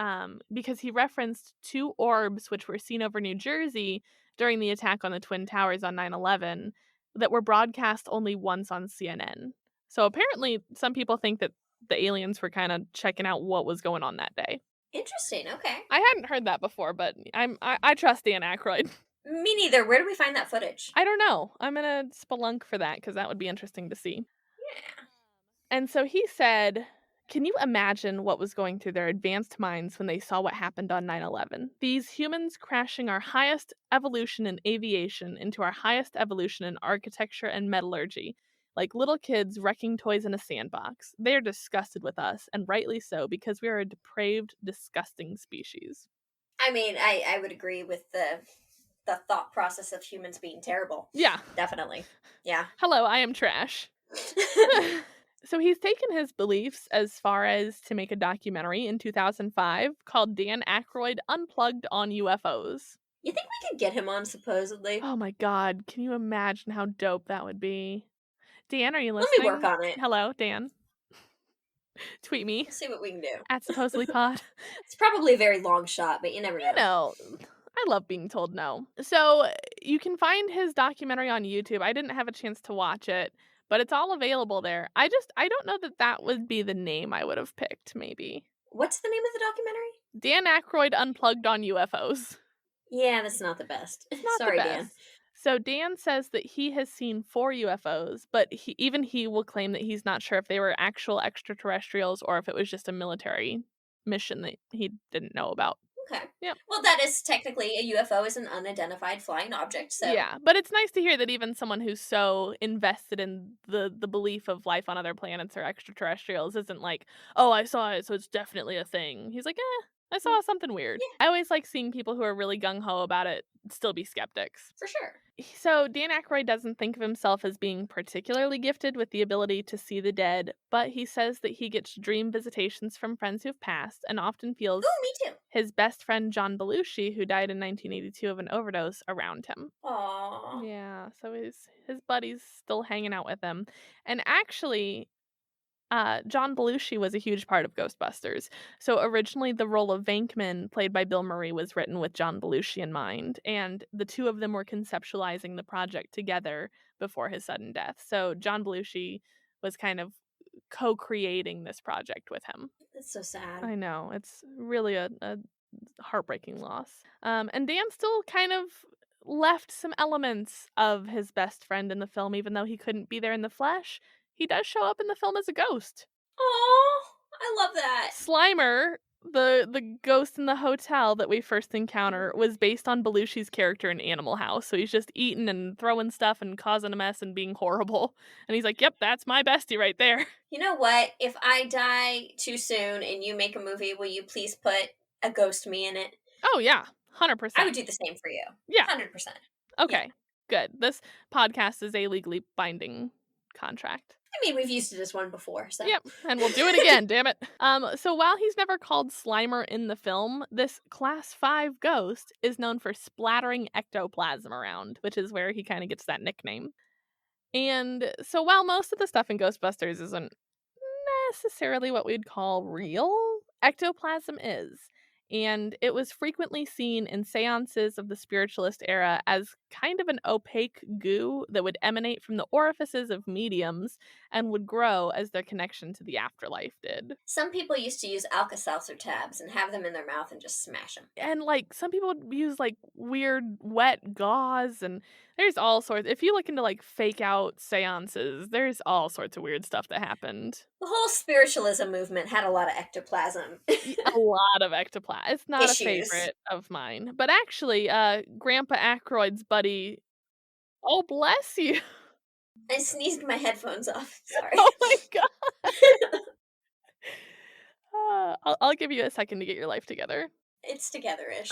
because he referenced 2 orbs which were seen over New Jersey during the attack on the Twin Towers on 9/11 that were broadcast only once on CNN. So apparently, some people think that the aliens were kind of checking out what was going on that day. Interesting. Okay. I hadn't heard that before, but I trust Dan Aykroyd. Me neither. Where do we find that footage? I don't know. I'm gonna spelunk for that because that would be interesting to see. Yeah. And so he said, can you imagine what was going through their advanced minds when they saw what happened on 9/11? These humans crashing our highest evolution in aviation into our highest evolution in architecture and metallurgy. Like little kids wrecking toys in a sandbox. They are disgusted with us, and rightly so, because we are a depraved, disgusting species. I mean, I would agree with the thought process of humans being terrible. Yeah. Definitely. Yeah. Hello, I am trash. So he's taken his beliefs as far as to make a documentary in 2005 called Dan Aykroyd Unplugged on UFOs. You think we could get him on, supposedly? Oh my god, can you imagine how dope that would be? Dan, are you Let listening? me work on it. Hello, Dan. Tweet me. We'll see what we can do. At supposedlypod. It's probably a very long shot, but you never know. You know, I love being told no. So you can find his documentary on YouTube. I didn't have a chance to watch it, but it's all available there. I don't know that would be the name I would have picked, maybe. What's the name of the documentary? Dan Aykroyd Unplugged on UFOs. Yeah, that's not the best. Not Sorry, the best. Dan. So Dan says that he has seen 4 UFOs, but he will claim that he's not sure if they were actual extraterrestrials or if it was just a military mission that he didn't know about. Okay. Yep. Well, that is technically a UFO is an unidentified flying object, so... Yeah, but it's nice to hear that even someone who's so invested in the belief of life on other planets or extraterrestrials isn't like, oh, I saw it, so it's definitely a thing. He's like, I saw something weird. Yeah. I always like seeing people who are really gung-ho about it still be skeptics. For sure. So Dan Aykroyd doesn't think of himself as being particularly gifted with the ability to see the dead, but he says that he gets dream visitations from friends who've passed and often feels Ooh, me too. his best friend John Belushi, who died in 1982 of an overdose, around him. Aww. Yeah, so his buddy's still hanging out with him. And actually, John Belushi was a huge part of Ghostbusters. So originally the role of Venkman, played by Bill Murray, was written with John Belushi in mind, and the two of them were conceptualizing the project together before his sudden death. So John Belushi was kind of co-creating this project with him. That's so sad. I know, it's really a heartbreaking loss. And Dan still kind of left some elements of his best friend in the film, even though he couldn't be there in the flesh. He does show up in the film as a ghost. Oh, I love that. Slimer, the ghost in the hotel that we first encounter, was based on Belushi's character in Animal House. So he's just eating and throwing stuff and causing a mess and being horrible. And he's like, yep, that's my bestie right there. You know what? If I die too soon and you make a movie, will you please put a ghost me in it? Oh, yeah. 100%. I would do the same for you. Yeah. 100%. Okay, good. This podcast is a legally binding contract. I mean, we've used it as one before, so... Yep, and we'll do it again, damn it. So while he's never called Slimer in the film, this Class 5 ghost is known for splattering ectoplasm around, which is where he kind of gets that nickname. And so while most of the stuff in Ghostbusters isn't necessarily what we'd call real, ectoplasm is. And it was frequently seen in seances of the spiritualist era as kind of an opaque goo that would emanate from the orifices of mediums and would grow as their connection to the afterlife did. Some people used to use Alka-Seltzer tabs and have them in their mouth and just smash them. And like some people would use like weird wet gauze, and there's all sorts. If you look into like fake out seances, there's all sorts of weird stuff that happened. The whole spiritualism movement had a lot of ectoplasm. A lot of ectoplasm. It's not Issues. a favorite of mine. But actually, Grandpa Aykroyd's buddy, oh bless you. I sneezed my headphones off. Sorry. Oh my god. I'll give you a second to get your life together. It's together-ish.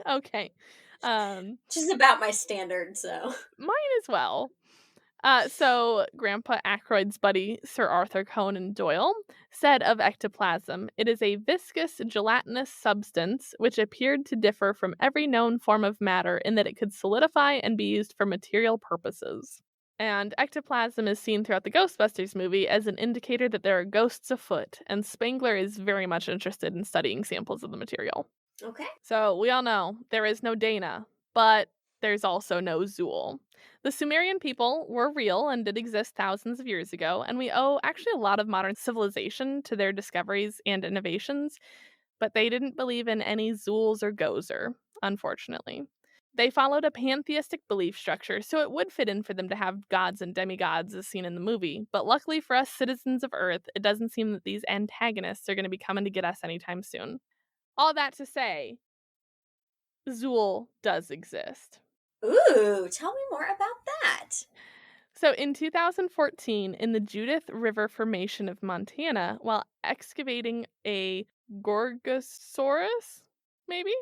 Okay. Which is about my standard, so. Mine as well. So Grandpa Aykroyd's buddy, Sir Arthur Conan Doyle, said of ectoplasm, it is a viscous, gelatinous substance which appeared to differ from every known form of matter in that it could solidify and be used for material purposes. And ectoplasm is seen throughout the Ghostbusters movie as an indicator that there are ghosts afoot, and Spangler is very much interested in studying samples of the material. Okay. So we all know there is no Dana, but there's also no Zool. The Sumerian people were real and did exist thousands of years ago, and we owe actually a lot of modern civilization to their discoveries and innovations, but they didn't believe in any Zools or Gozer, unfortunately. They followed a pantheistic belief structure, so it would fit in for them to have gods and demigods as seen in the movie, but luckily for us citizens of Earth, it doesn't seem that these antagonists are going to be coming to get us anytime soon. All that to say, Zool does exist. Ooh, tell me more about that. So in 2014, in the Judith River Formation of Montana, while excavating a Gorgosaurus, maybe,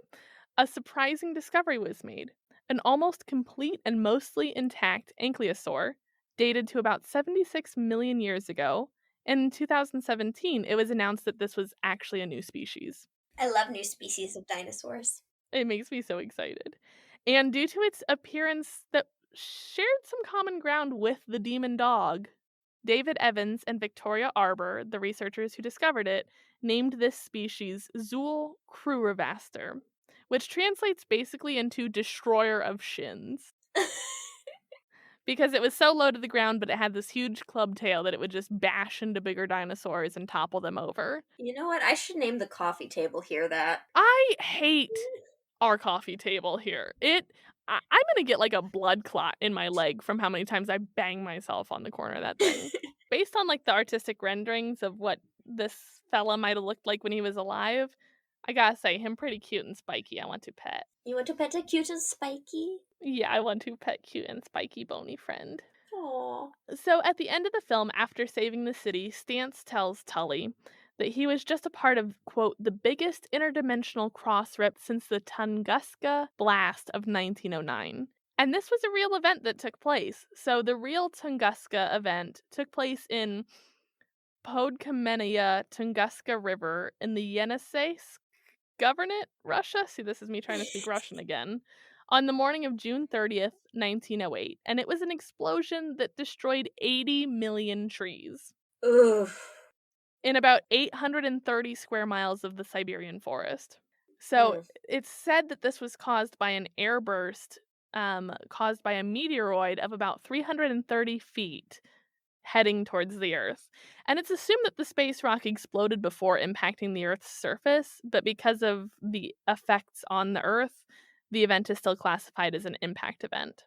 a surprising discovery was made. An almost complete and mostly intact Ankylosaur, dated to about 76 million years ago. And in 2017, it was announced that this was actually a new species. I love new species of dinosaurs. It makes me so excited. And due to its appearance that shared some common ground with the demon dog, David Evans and Victoria Arbor, the researchers who discovered it, named this species Zool crurivastor, which translates basically into destroyer of shins. Because it was so low to the ground, but it had this huge club tail that it would just bash into bigger dinosaurs and topple them over. You know what? I should name the coffee table here that. I hate our coffee table here. I'm gonna get like a blood clot in my leg from how many times I bang myself on the corner of that thing. Based on like the artistic renderings of what this fella might have looked like when he was alive, I gotta say him pretty cute and spiky. I want to pet. You want to pet a cute and spiky? Yeah, I want to pet cute and spiky bony friend. Aww. So at the end of the film, after saving the city, Stantz tells Tully that he was just a part of, quote, the biggest interdimensional cross-rip since the Tunguska blast of 1909. And this was a real event that took place. So the real Tunguska event took place in Podkamenia Tunguska River in the Yenisei Governorate, Russia. See, this is me trying to speak Russian again. On the morning of June 30th, 1908. And it was an explosion that destroyed 80 million trees. Oof. In about 830 square miles of the Siberian forest. So it's said that this was caused by an airburst caused by a meteoroid of about 330 feet heading towards the Earth. And it's assumed that the space rock exploded before impacting the Earth's surface, but because of the effects on the Earth, the event is still classified as an impact event.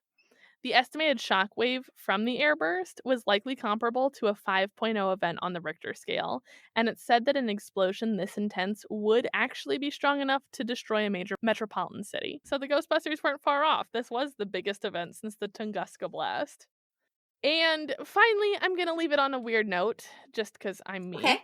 The estimated shockwave from the airburst was likely comparable to a 5.0 event on the Richter scale, and it's said that an explosion this intense would actually be strong enough to destroy a major metropolitan city. So the Ghostbusters weren't far off. This was the biggest event since the Tunguska blast. And finally, I'm going to leave it on a weird note, just because I'm me. Okay.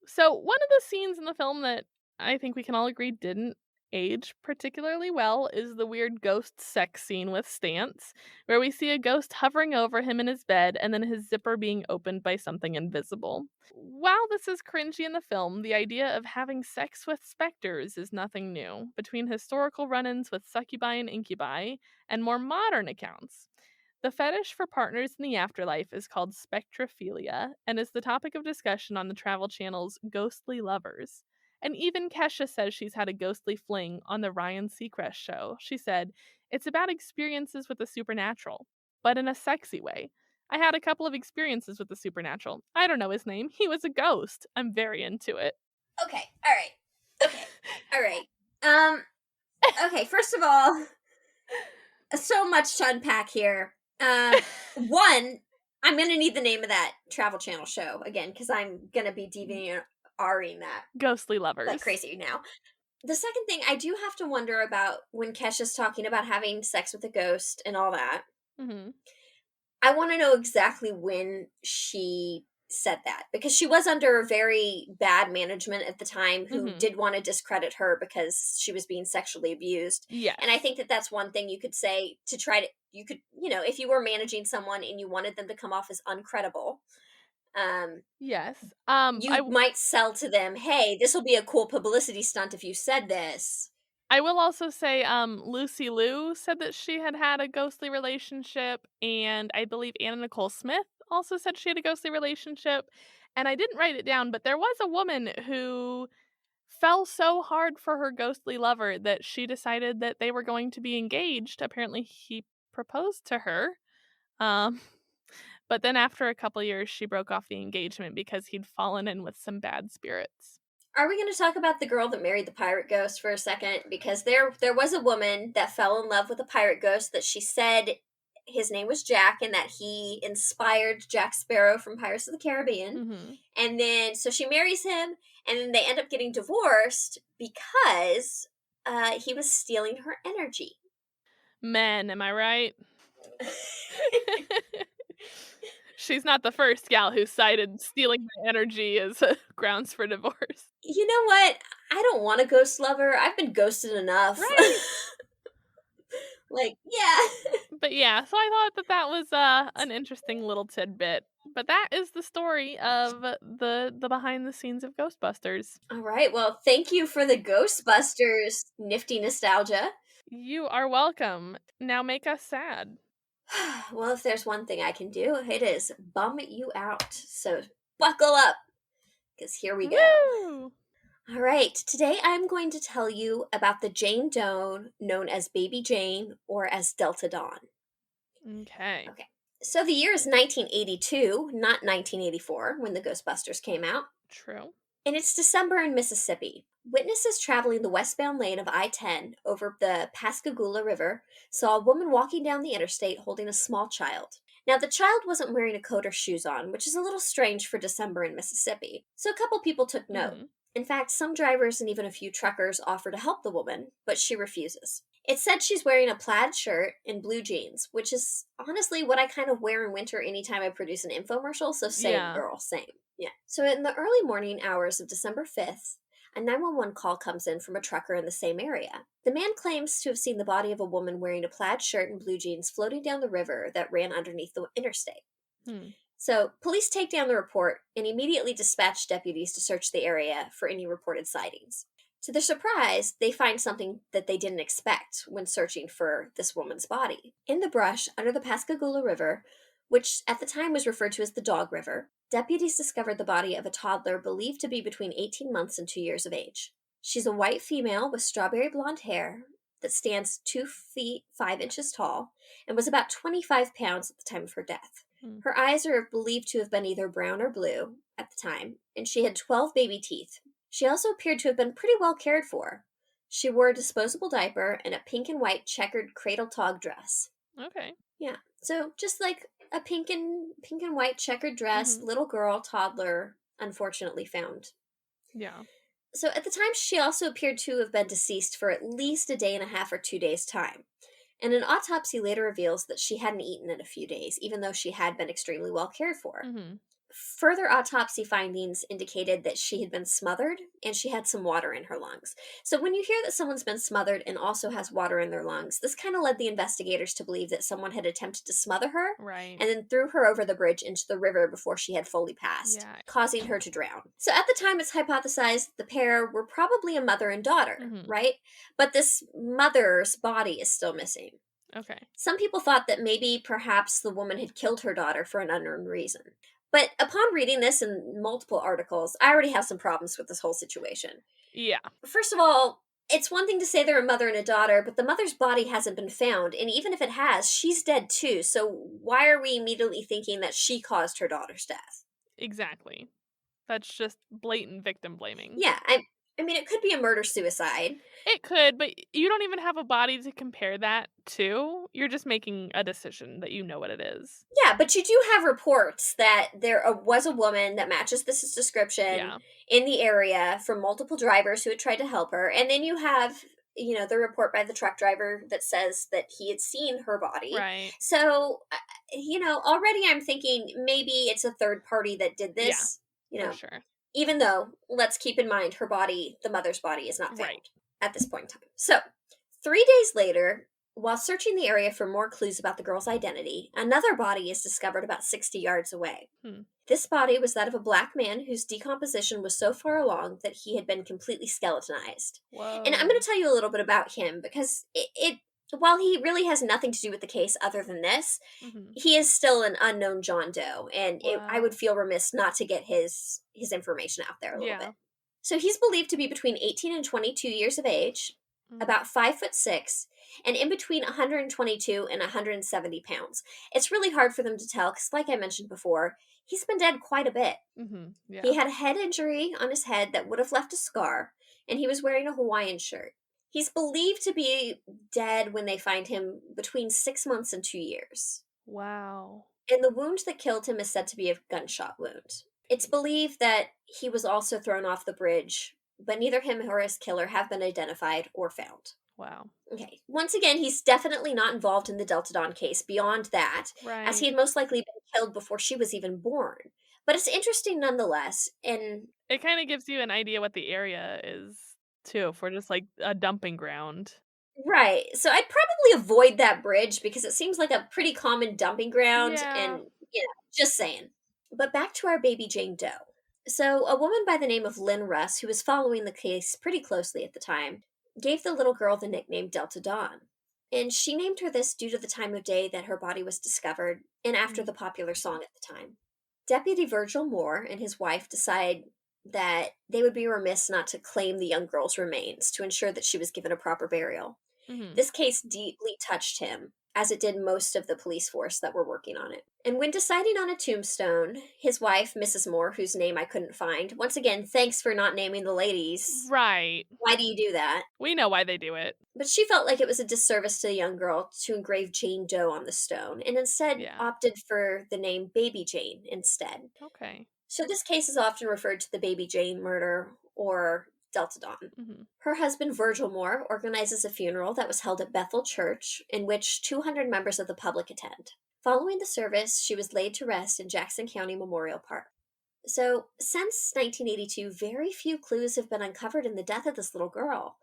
So one of the scenes in the film that I think we can all agree didn't age particularly well is the weird ghost sex scene with Stantz, where we see a ghost hovering over him in his bed and then his zipper being opened by something invisible. While this is cringy in the film, the idea of having sex with specters is nothing new, between historical run-ins with succubi and incubi and more modern accounts. The fetish for partners in the afterlife is called spectrophilia and is the topic of discussion on the Travel Channel's Ghostly Lovers. And even Kesha says she's had a ghostly fling on the Ryan Seacrest show. She said, it's about experiences with the supernatural, but in a sexy way. I had a couple of experiences with the supernatural. I don't know his name. He was a ghost. I'm very into it. Okay. All right. Okay. All right. Okay. First of all, so much to unpack here. One, I'm going to need the name of that Travel Channel show again, because I'm going to be DVRing that. Ghostly Lovers. Like crazy now. The second thing, I do have to wonder about when Kesha's talking about having sex with a ghost and all that. Mm-hmm. I want to know exactly when she said that, because she was under very bad management at the time who did want to discredit her because she was being sexually abused. Yes. And I think that that's one thing you could say to try to, you could, you know, if you were managing someone and you wanted them to come off as uncredible, yes. you might sell to them, hey, this will be a cool publicity stunt if you said this. I will also say, Lucy Liu said that she had a ghostly relationship, and I believe Anna Nicole Smith also said she had a ghostly relationship, and I didn't write it down, but there was a woman who fell so hard for her ghostly lover that she decided that they were going to be engaged. Apparently, he proposed to her, but then after a couple years, she broke off the engagement because he'd fallen in with some bad spirits. Are we going to talk about the girl that married the pirate ghost for a second? Because there was a woman that fell in love with a pirate ghost that she said his name was Jack and that he inspired Jack Sparrow from Pirates of the Caribbean. And then, so she marries him, and then they end up getting divorced because he was stealing her energy. Men, am I right? She's not the first gal who cited stealing my energy as grounds for divorce. You know what? I don't want a ghost lover. I've been ghosted enough. Right. Like, yeah. But yeah, so I thought that was an interesting little tidbit. But that is the story of the behind the scenes of Ghostbusters. All right. Well, thank you for the Ghostbusters nifty nostalgia. You are welcome. Now make us sad. Well, if there's one thing I can do, it is bum you out. So buckle up, because here we go. Woo! All right, today I'm going to tell you about the Jane Doe known as Baby Jane or as Delta Dawn. Okay. So the year is 1982, not 1984, when the Ghostbusters came out. True. And it's December in Mississippi. Witnesses traveling the westbound lane of I-10 over the Pascagoula River saw a woman walking down the interstate holding a small child. Now, the child wasn't wearing a coat or shoes on, which is a little strange for December in Mississippi. So a couple people took note. In fact, some drivers and even a few truckers offer to help the woman, but she refuses. It said she's wearing a plaid shirt and blue jeans, which is honestly what I kind of wear in winter anytime I produce an infomercial, so same girl, same. Yeah. So in the early morning hours of December 5th, a 911 call comes in from a trucker in the same area. The man claims to have seen the body of a woman wearing a plaid shirt and blue jeans floating down the river that ran underneath the interstate. So police take down the report and immediately dispatch deputies to search the area for any reported sightings. To their surprise, they find something that they didn't expect when searching for this woman's body. In the brush under the Pascagoula River, which at the time was referred to as the Dog River, deputies discovered the body of a toddler believed to be between 18 months and 2 years of age. She's a white female with strawberry blonde hair that stands 2 feet 5 inches tall and was about 25 pounds at the time of her death. Her eyes are believed to have been either brown or blue at the time, and she had 12 baby teeth. She also appeaed to have been pretty well cared for. She wore a disposable diaper and a pink and white checkered cradle-tog dress. Okay. Yeah, so just like a pink and white checkered dress, little girl, toddler, unfortunately found. Yeah. So at the time, she also appeared to have been deceased for at least a day and a half or 2 days' time. And an autopsy later reveals that she hadn't eaten in a few days, even though she had been extremely well cared for. Further autopsy findings indicated that she had been smothered and she had some water in her lungs. So when you hear that someone's been smothered and also has water in their lungs, this kind of led the investigators to believe that someone had attempted to smother her and then threw her over the bridge into the river before she had fully passed, causing her to drown. So at the time, it's hypothesized the pair were probably a mother and daughter, right? But this mother's body is still missing. Okay. Some people thought that maybe perhaps the woman had killed her daughter for an unknown reason. But upon reading this in multiple articles, I already have some problems with this whole situation. Yeah. First of all, it's one thing to say they're a mother and a daughter, but the mother's body hasn't been found. And even if it has, she's dead too. So why are we immediately thinking that she caused her daughter's death? Exactly. That's just blatant victim blaming. Yeah, I mean, it could be a murder-suicide. It could, but you don't even have a body to compare that to. You're just making a decision that you know what it is. Yeah, but you do have reports that there was a woman that matches this description in the area from multiple drivers who had tried to help her. And then you have the report by the truck driver that says that he had seen her body. Right. So, already I'm thinking maybe it's a third party that did this. For sure. Even though, let's keep in mind, her body, the mother's body, is not found at this point in time. So, 3 days later, while searching the area for more clues about the girl's identity, another body is discovered about 60 yards away. This body was that of a black man whose decomposition was so far along that he had been completely skeletonized. Whoa. And I'm going to tell you a little bit about him because while he really has nothing to do with the case other than this, he is still an unknown John Doe, and I would feel remiss not to get his information out there a little bit. So he's believed to be between 18 and 22 years of age, about 5'6", and in between 122 and 170 pounds. It's really hard for them to tell because, like I mentioned before, he's been dead quite a bit. He had a head injury on his head that would have left a scar, and he was wearing a Hawaiian shirt. He's believed to be dead when they find him between 6 months and 2 years. Wow. And the wound that killed him is said to be a gunshot wound. It's believed that he was also thrown off the bridge, but neither him nor his killer have been identified or found. Wow. Okay. Once again, he's definitely not involved in the Delta Dawn case beyond that, as he had most likely been killed before she was even born. But it's interesting nonetheless, and it kind of gives you an idea what the area is, too, for just, like, a dumping ground. Right. So I'd probably avoid that bridge because it seems like a pretty common dumping ground, and, just saying. But back to our baby Jane Doe. So a woman by the name of Lynn Russ, who was following the case pretty closely at the time, gave the little girl the nickname Delta Dawn. And she named her this due to the time of day that her body was discovered and after the popular song at the time. Deputy Virgil Moore and his wife decided that they would be remiss not to claim the young girl's remains to ensure that she was given a proper burial. This case deeply touched him, as it did most of the police force that were working on it. And when deciding on a tombstone, his wife, Mrs. Moore, whose name I couldn't find, once again, thanks for not naming the ladies. Right. Why do you do that? We know why they do it. But she felt like it was a disservice to the young girl to engrave Jane Doe on the stone, and instead opted for the name Baby Jane instead. Okay. So this case is often referred to the Baby Jane murder or Delta Dawn. Her husband, Virgil Moore, organizes a funeral that was held at Bethel Church, in which 200 members of the public attend. Following the service, she was laid to rest in Jackson County Memorial Park. So, since 1982, very few clues have been uncovered in the death of this little girl,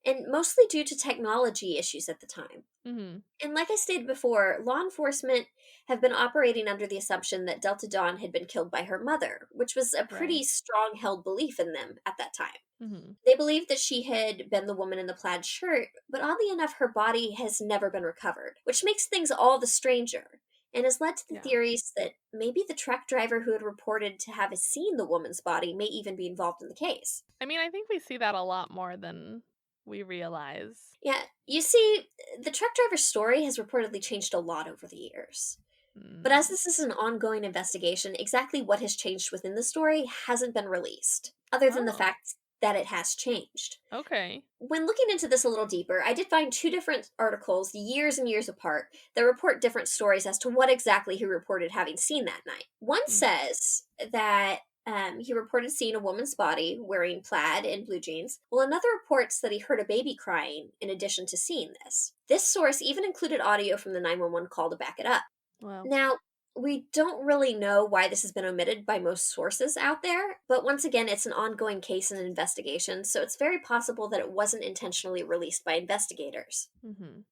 and mostly due to technology issues at the time. And like I stated before, law enforcement have been operating under the assumption that Delta Dawn had been killed by her mother, which was a pretty strong-held belief in them at that time. They believed that she had been the woman in the plaid shirt, but oddly enough, her body has never been recovered, which makes things all the stranger, and has led to the theories that maybe the truck driver who had reported to have seen the woman's body may even be involved in the case. I mean, I think we see that a lot more than we realize. Yeah, you see, the truck driver's story has reportedly changed a lot over the years. But as this is an ongoing investigation, exactly what has changed within the story hasn't been released, other than the fact that it has changed. Okay. When looking into this a little deeper, I did find 2 different articles, years and years apart, that report different stories as to what exactly he reported having seen that night. One says that he reported seeing a woman's body wearing plaid and blue jeans, while another reports that he heard a baby crying in addition to seeing this. This source even included audio from the 911 call to back it up. Wow. Now, we don't really know why this has been omitted by most sources out there, but once again, it's an ongoing case and investigation, so it's very possible that it wasn't intentionally released by investigators.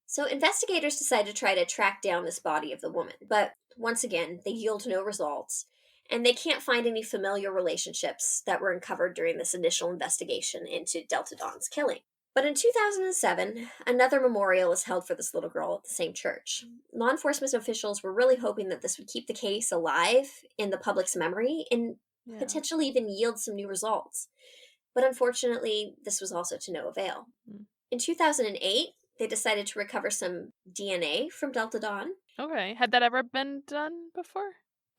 So investigators decide to try to track down this body of the woman, but once again, they yield no results, and they can't find any familiar relationships that were uncovered during this initial investigation into Delta Dawn's killing. But in 2007, another memorial is held for this little girl at the same church. Law enforcement officials were really hoping that this would keep the case alive in the public's memory and potentially even yield some new results. But unfortunately, this was also to no avail. In 2008, they decided to recover some DNA from Delta Dawn. Okay. Had that ever been done before?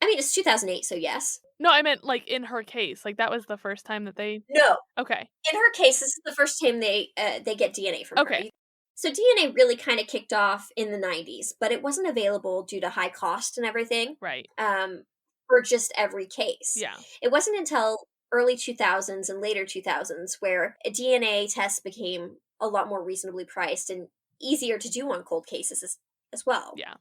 I mean, it's 2008, so yes. No, I meant, like, in her case. Like, that was the first time that they... No. Okay. In her case, this is the first time they get DNA from her. So DNA really kind of kicked off in the 90s, but it wasn't available due to high cost and everything. Right. For just every case. Yeah. It wasn't until early 2000s and later 2000s where a DNA test became a lot more reasonably priced and easier to do on cold cases as well. Yeah.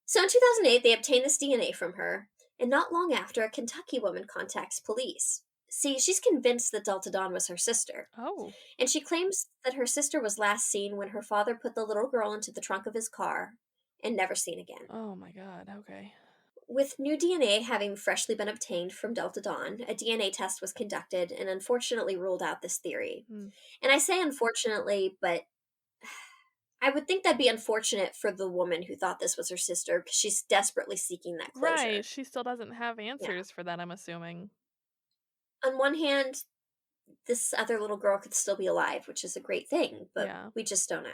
So in 2008, they obtained this DNA from her, and not long after, a Kentucky woman contacts police. See, she's convinced that Delta Dawn was her sister, Oh. and she claims that her sister was last seen when her father put the little girl into the trunk of his car and never seen again. Oh my god, okay. With new DNA having freshly been obtained from Delta Dawn, a DNA test was conducted and unfortunately ruled out this theory. Hmm. And I say unfortunately, but I would think that'd be unfortunate for the woman who thought this was her sister because she's desperately seeking that closure. Right, she still doesn't have answers for that, I'm assuming. On one hand, this other little girl could still be alive, which is a great thing, but we just don't know.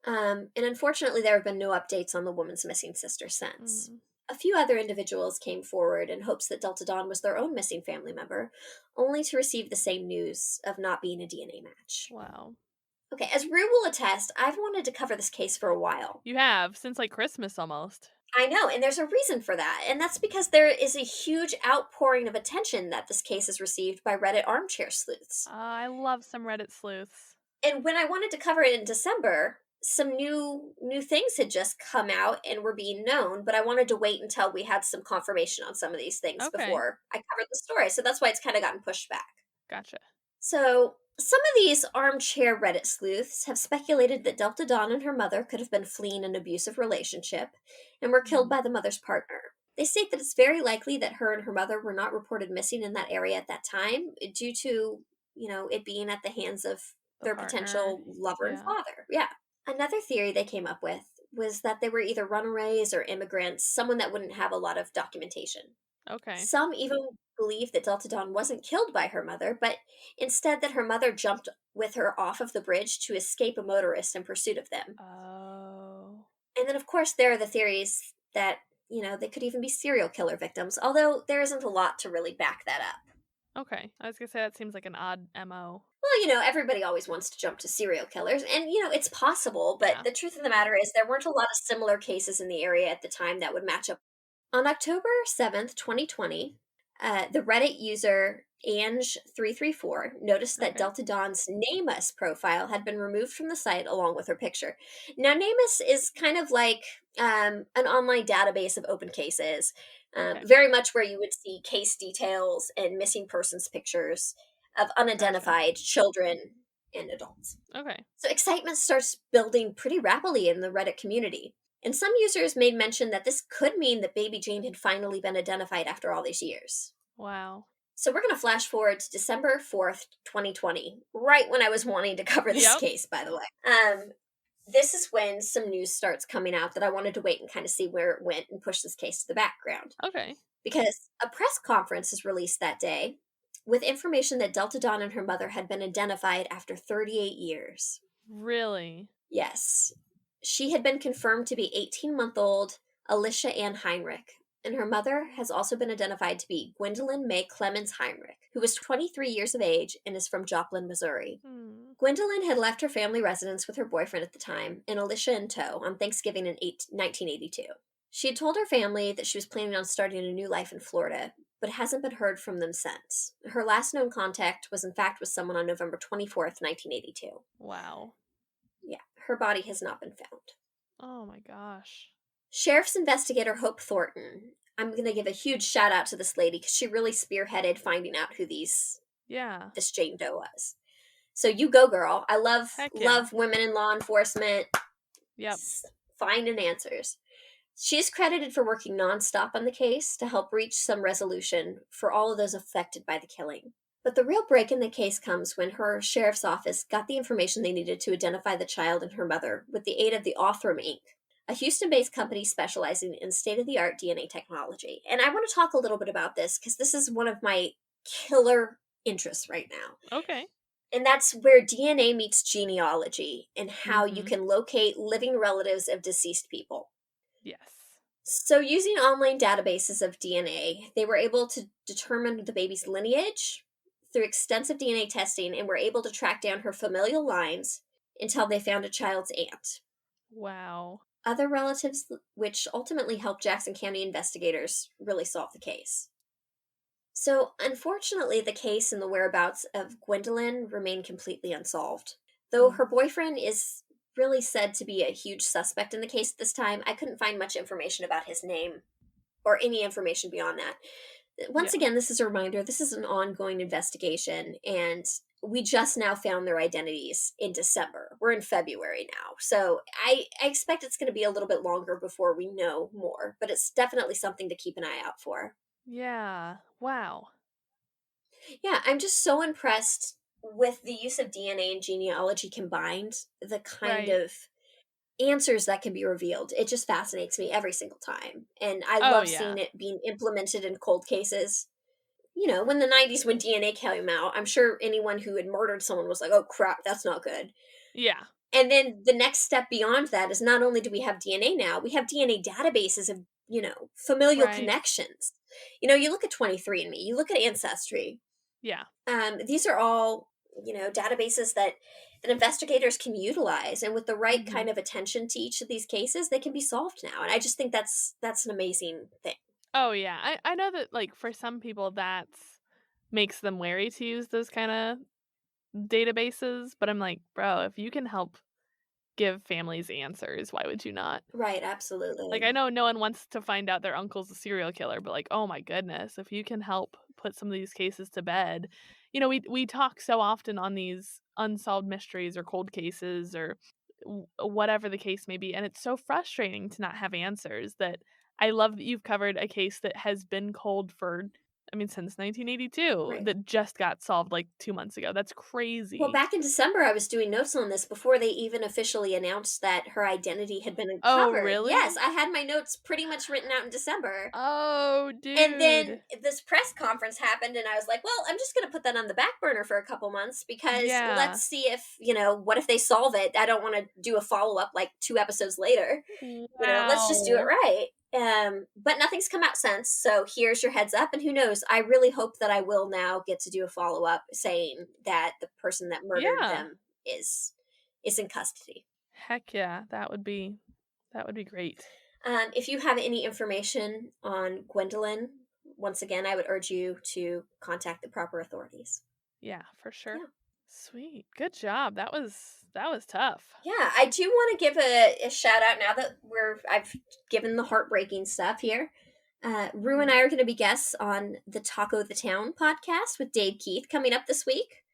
And unfortunately, there have been no updates on the woman's missing sister since. A few other individuals came forward in hopes that Delta Dawn was their own missing family member, only to receive the same news of not being a DNA match. Wow. Okay, as Rue will attest, I've wanted to cover this case for a while. You have, since like Christmas almost. I know, and there's a reason for that, and that's because there is a huge outpouring of attention that this case has received by Reddit armchair sleuths. I love some Reddit sleuths. And when I wanted to cover it in December, some new things had just come out and were being known, but I wanted to wait until we had some confirmation on some of these things before I covered the story, so that's why it's kind of gotten pushed back. Gotcha. So, some of these armchair Reddit sleuths have speculated that Delta Dawn and her mother could have been fleeing an abusive relationship and were killed by the mother's partner. They state that it's very likely that her and her mother were not reported missing in that area at that time due to, it being at the hands of their potential lover and father. Yeah. Another theory they came up with was that they were either runaways or immigrants, someone that wouldn't have a lot of documentation. Okay. Some even believe that Delta Dawn wasn't killed by her mother, but instead that her mother jumped with her off of the bridge to escape a motorist in pursuit of them. Oh. And then, of course, there are the theories that, they could even be serial killer victims, although there isn't a lot to really back that up. Okay. I was gonna say that seems like an odd MO. Well, everybody always wants to jump to serial killers, and, it's possible, but the truth of the matter is there weren't a lot of similar cases in the area at the time that would match up. On October 7th, 2020, the Reddit user Ange334 noticed that Delta Dawn's Namus profile had been removed from the site along with her picture. Now, Namus is kind of like an online database of open cases, very much where you would see case details and missing persons pictures of unidentified children and adults. Okay. So excitement starts building pretty rapidly in the Reddit community. And some users made mention that this could mean that baby Jane had finally been identified after all these years. Wow. So we're going to flash forward to December 4th, 2020, right when I was wanting to cover this case, by the way. This is when some news starts coming out that I wanted to wait and kind of see where it went and push this case to the background. Okay. Because a press conference is released that day with information that Delta Dawn and her mother had been identified after 38 years. Really? Yes. She had been confirmed to be 18-month-old Alicia Ann Heinrich, and her mother has also been identified to be Gwendolyn May Clemens Heinrich, who was 23 years of age and is from Joplin, Missouri. Gwendolyn had left her family residence with her boyfriend at the time, and Alicia in tow, on Thanksgiving in 1982. She had told her family that she was planning on starting a new life in Florida, but hasn't been heard from them since. Her last known contact was in fact with someone on November 24th, 1982. Wow. Yeah, her body has not been found. Oh my gosh. Sheriff's investigator Hope Thornton. I'm going to give a huge shout out to this lady because she really spearheaded finding out who this Jane Doe was. So you go, girl. I love women in law enforcement. Yep. Finding answers. She's credited for working nonstop on the case to help reach some resolution for all of those affected by the killing. But the real break in the case comes when her sheriff's office got the information they needed to identify the child and her mother with the aid of the Othram Inc., a Houston-based company specializing in state-of-the-art DNA technology. And I want to talk a little bit about this because this is one of my killer interests right now. Okay. And that's where DNA meets genealogy and how you can locate living relatives of deceased people. Yes. So using online databases of DNA, they were able to determine the baby's lineage through extensive DNA testing and were able to track down her familial lines until they found a child's aunt. Wow. Other relatives, which ultimately helped Jackson County investigators really solve the case. So, unfortunately, the case and the whereabouts of Gwendolyn remain completely unsolved. Though her boyfriend is really said to be a huge suspect in the case at this time, I couldn't find much information about his name or any information beyond that. Once again, this is a reminder, this is an ongoing investigation, and we just now found their identities in December. We're in February now. So I expect it's going to be a little bit longer before we know more, but it's definitely something to keep an eye out for. Yeah. Wow. Yeah, I'm just so impressed with the use of DNA and genealogy combined, the kind Right. of answers that can be revealed. It just fascinates me every single time. And I Oh, love yeah. seeing it being implemented in cold cases. You know, when the 90s, when DNA came out, I'm sure anyone who had murdered someone was like, oh crap, that's not good. Yeah. And then the next step beyond that is not only do we have DNA now, we have DNA databases of, familial Right. connections. You look at 23andMe, you look at Ancestry. Yeah. These are all, databases that investigators can utilize, and with the right kind of attention to each of these cases, they can be solved now. And I just think that's an amazing thing. Oh, yeah. I know that, like, for some people, makes them wary to use those kind of databases, but I'm like, bro, if you can help give families answers, why would you not? Right, Like, absolutely. I know no one wants to find out their uncle's a serial killer, but, like, oh my goodness, if you can help put some of these cases to bed. We talk so often on these unsolved mysteries or cold cases or whatever the case may be, and it's so frustrating to not have answers. That I love that you've covered a case that has been cold for, I mean, since 1982, Right. that just got solved, like, 2 months ago. That's Well, crazy. back in December, I was doing notes on this before they even officially announced that her identity had been Oh, uncovered. Yes, really? I had my notes pretty much written out in December. Oh, And then dude. this press conference happened, and I was like, well, I'm just going to put that on the back burner for a couple months because Yeah. let's see if, what if they solve it? I don't want to do a follow up like 2 episodes later. Let's just do it Wow. right. But nothing's come out since. So here's your heads up. And who knows? I really hope that I will now get to do a follow up saying that the person that murdered Yeah. them is in custody. Heck yeah. That would be great. If you have any information on Gwendolyn, once again, I would urge you to contact the proper authorities. Yeah, for sure. Yeah. Sweet. Good job. That was tough. Yeah, I do want to give a shout out now that I've given the heartbreaking stuff here. Rue and I are going to be guests on the Taco the Town podcast with Dave Keith coming up this week.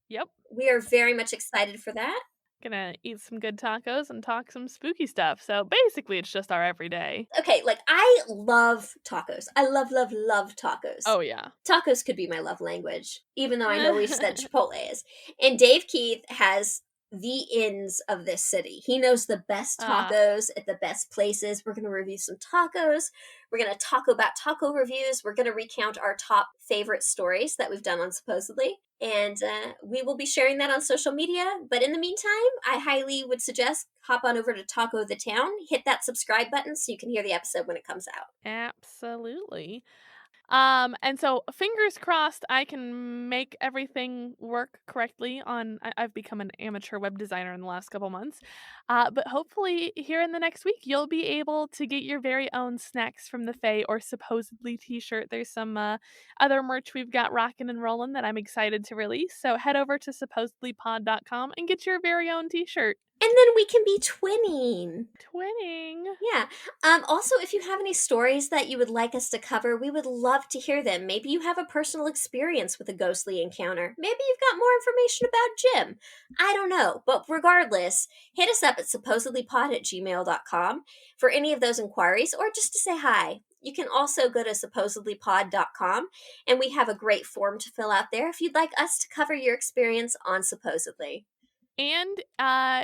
Yep. We are very much excited for that. Gonna eat some good tacos and talk some spooky stuff. So basically it's just our everyday. Okay, like I love tacos. I love, love, love tacos. Oh yeah. Tacos could be my love language, even though I know we've said Chipotle is. And Dave Keith has the ins of this city. He knows the best tacos at the best places. We're going to review some tacos. We're going to talk about taco reviews. We're going to recount our top favorite stories that we've done on Supposedly. And we will be sharing that on social media. But in the meantime, I highly would suggest hop on over to Taco the Town, hit that subscribe button so you can hear the episode when it comes out. Absolutely. And so fingers crossed I can make everything work correctly I've become an amateur web designer in the last couple months. But hopefully here in the next week, you'll be able to get your very own Snacks from the Fae or Supposedly t-shirt. There's some other merch we've got rocking and rolling that I'm excited to release. So head over to supposedlypod.com and get your very own t-shirt. And then we can be twinning. Yeah. Also, if you have any stories that you would like us to cover, we would love to hear them. Maybe you have a personal experience with a ghostly encounter. Maybe you've got more information about Jim. I don't know. But regardless, hit us up at supposedlypod@gmail.com for any of those inquiries or just to say hi. You can also go to supposedlypod.com, and we have a great form to fill out there if you'd like us to cover your experience on Supposedly. And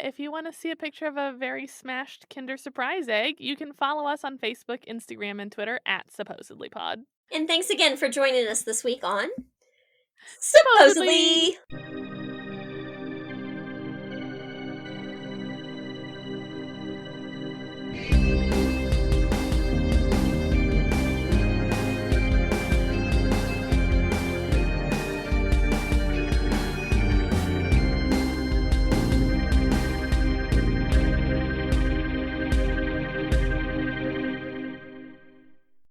if you want to see a picture of a very smashed Kinder Surprise egg, you can follow us on Facebook, Instagram, and Twitter at supposedlypod. And thanks again for joining us this week on Supposedly. Supposedly.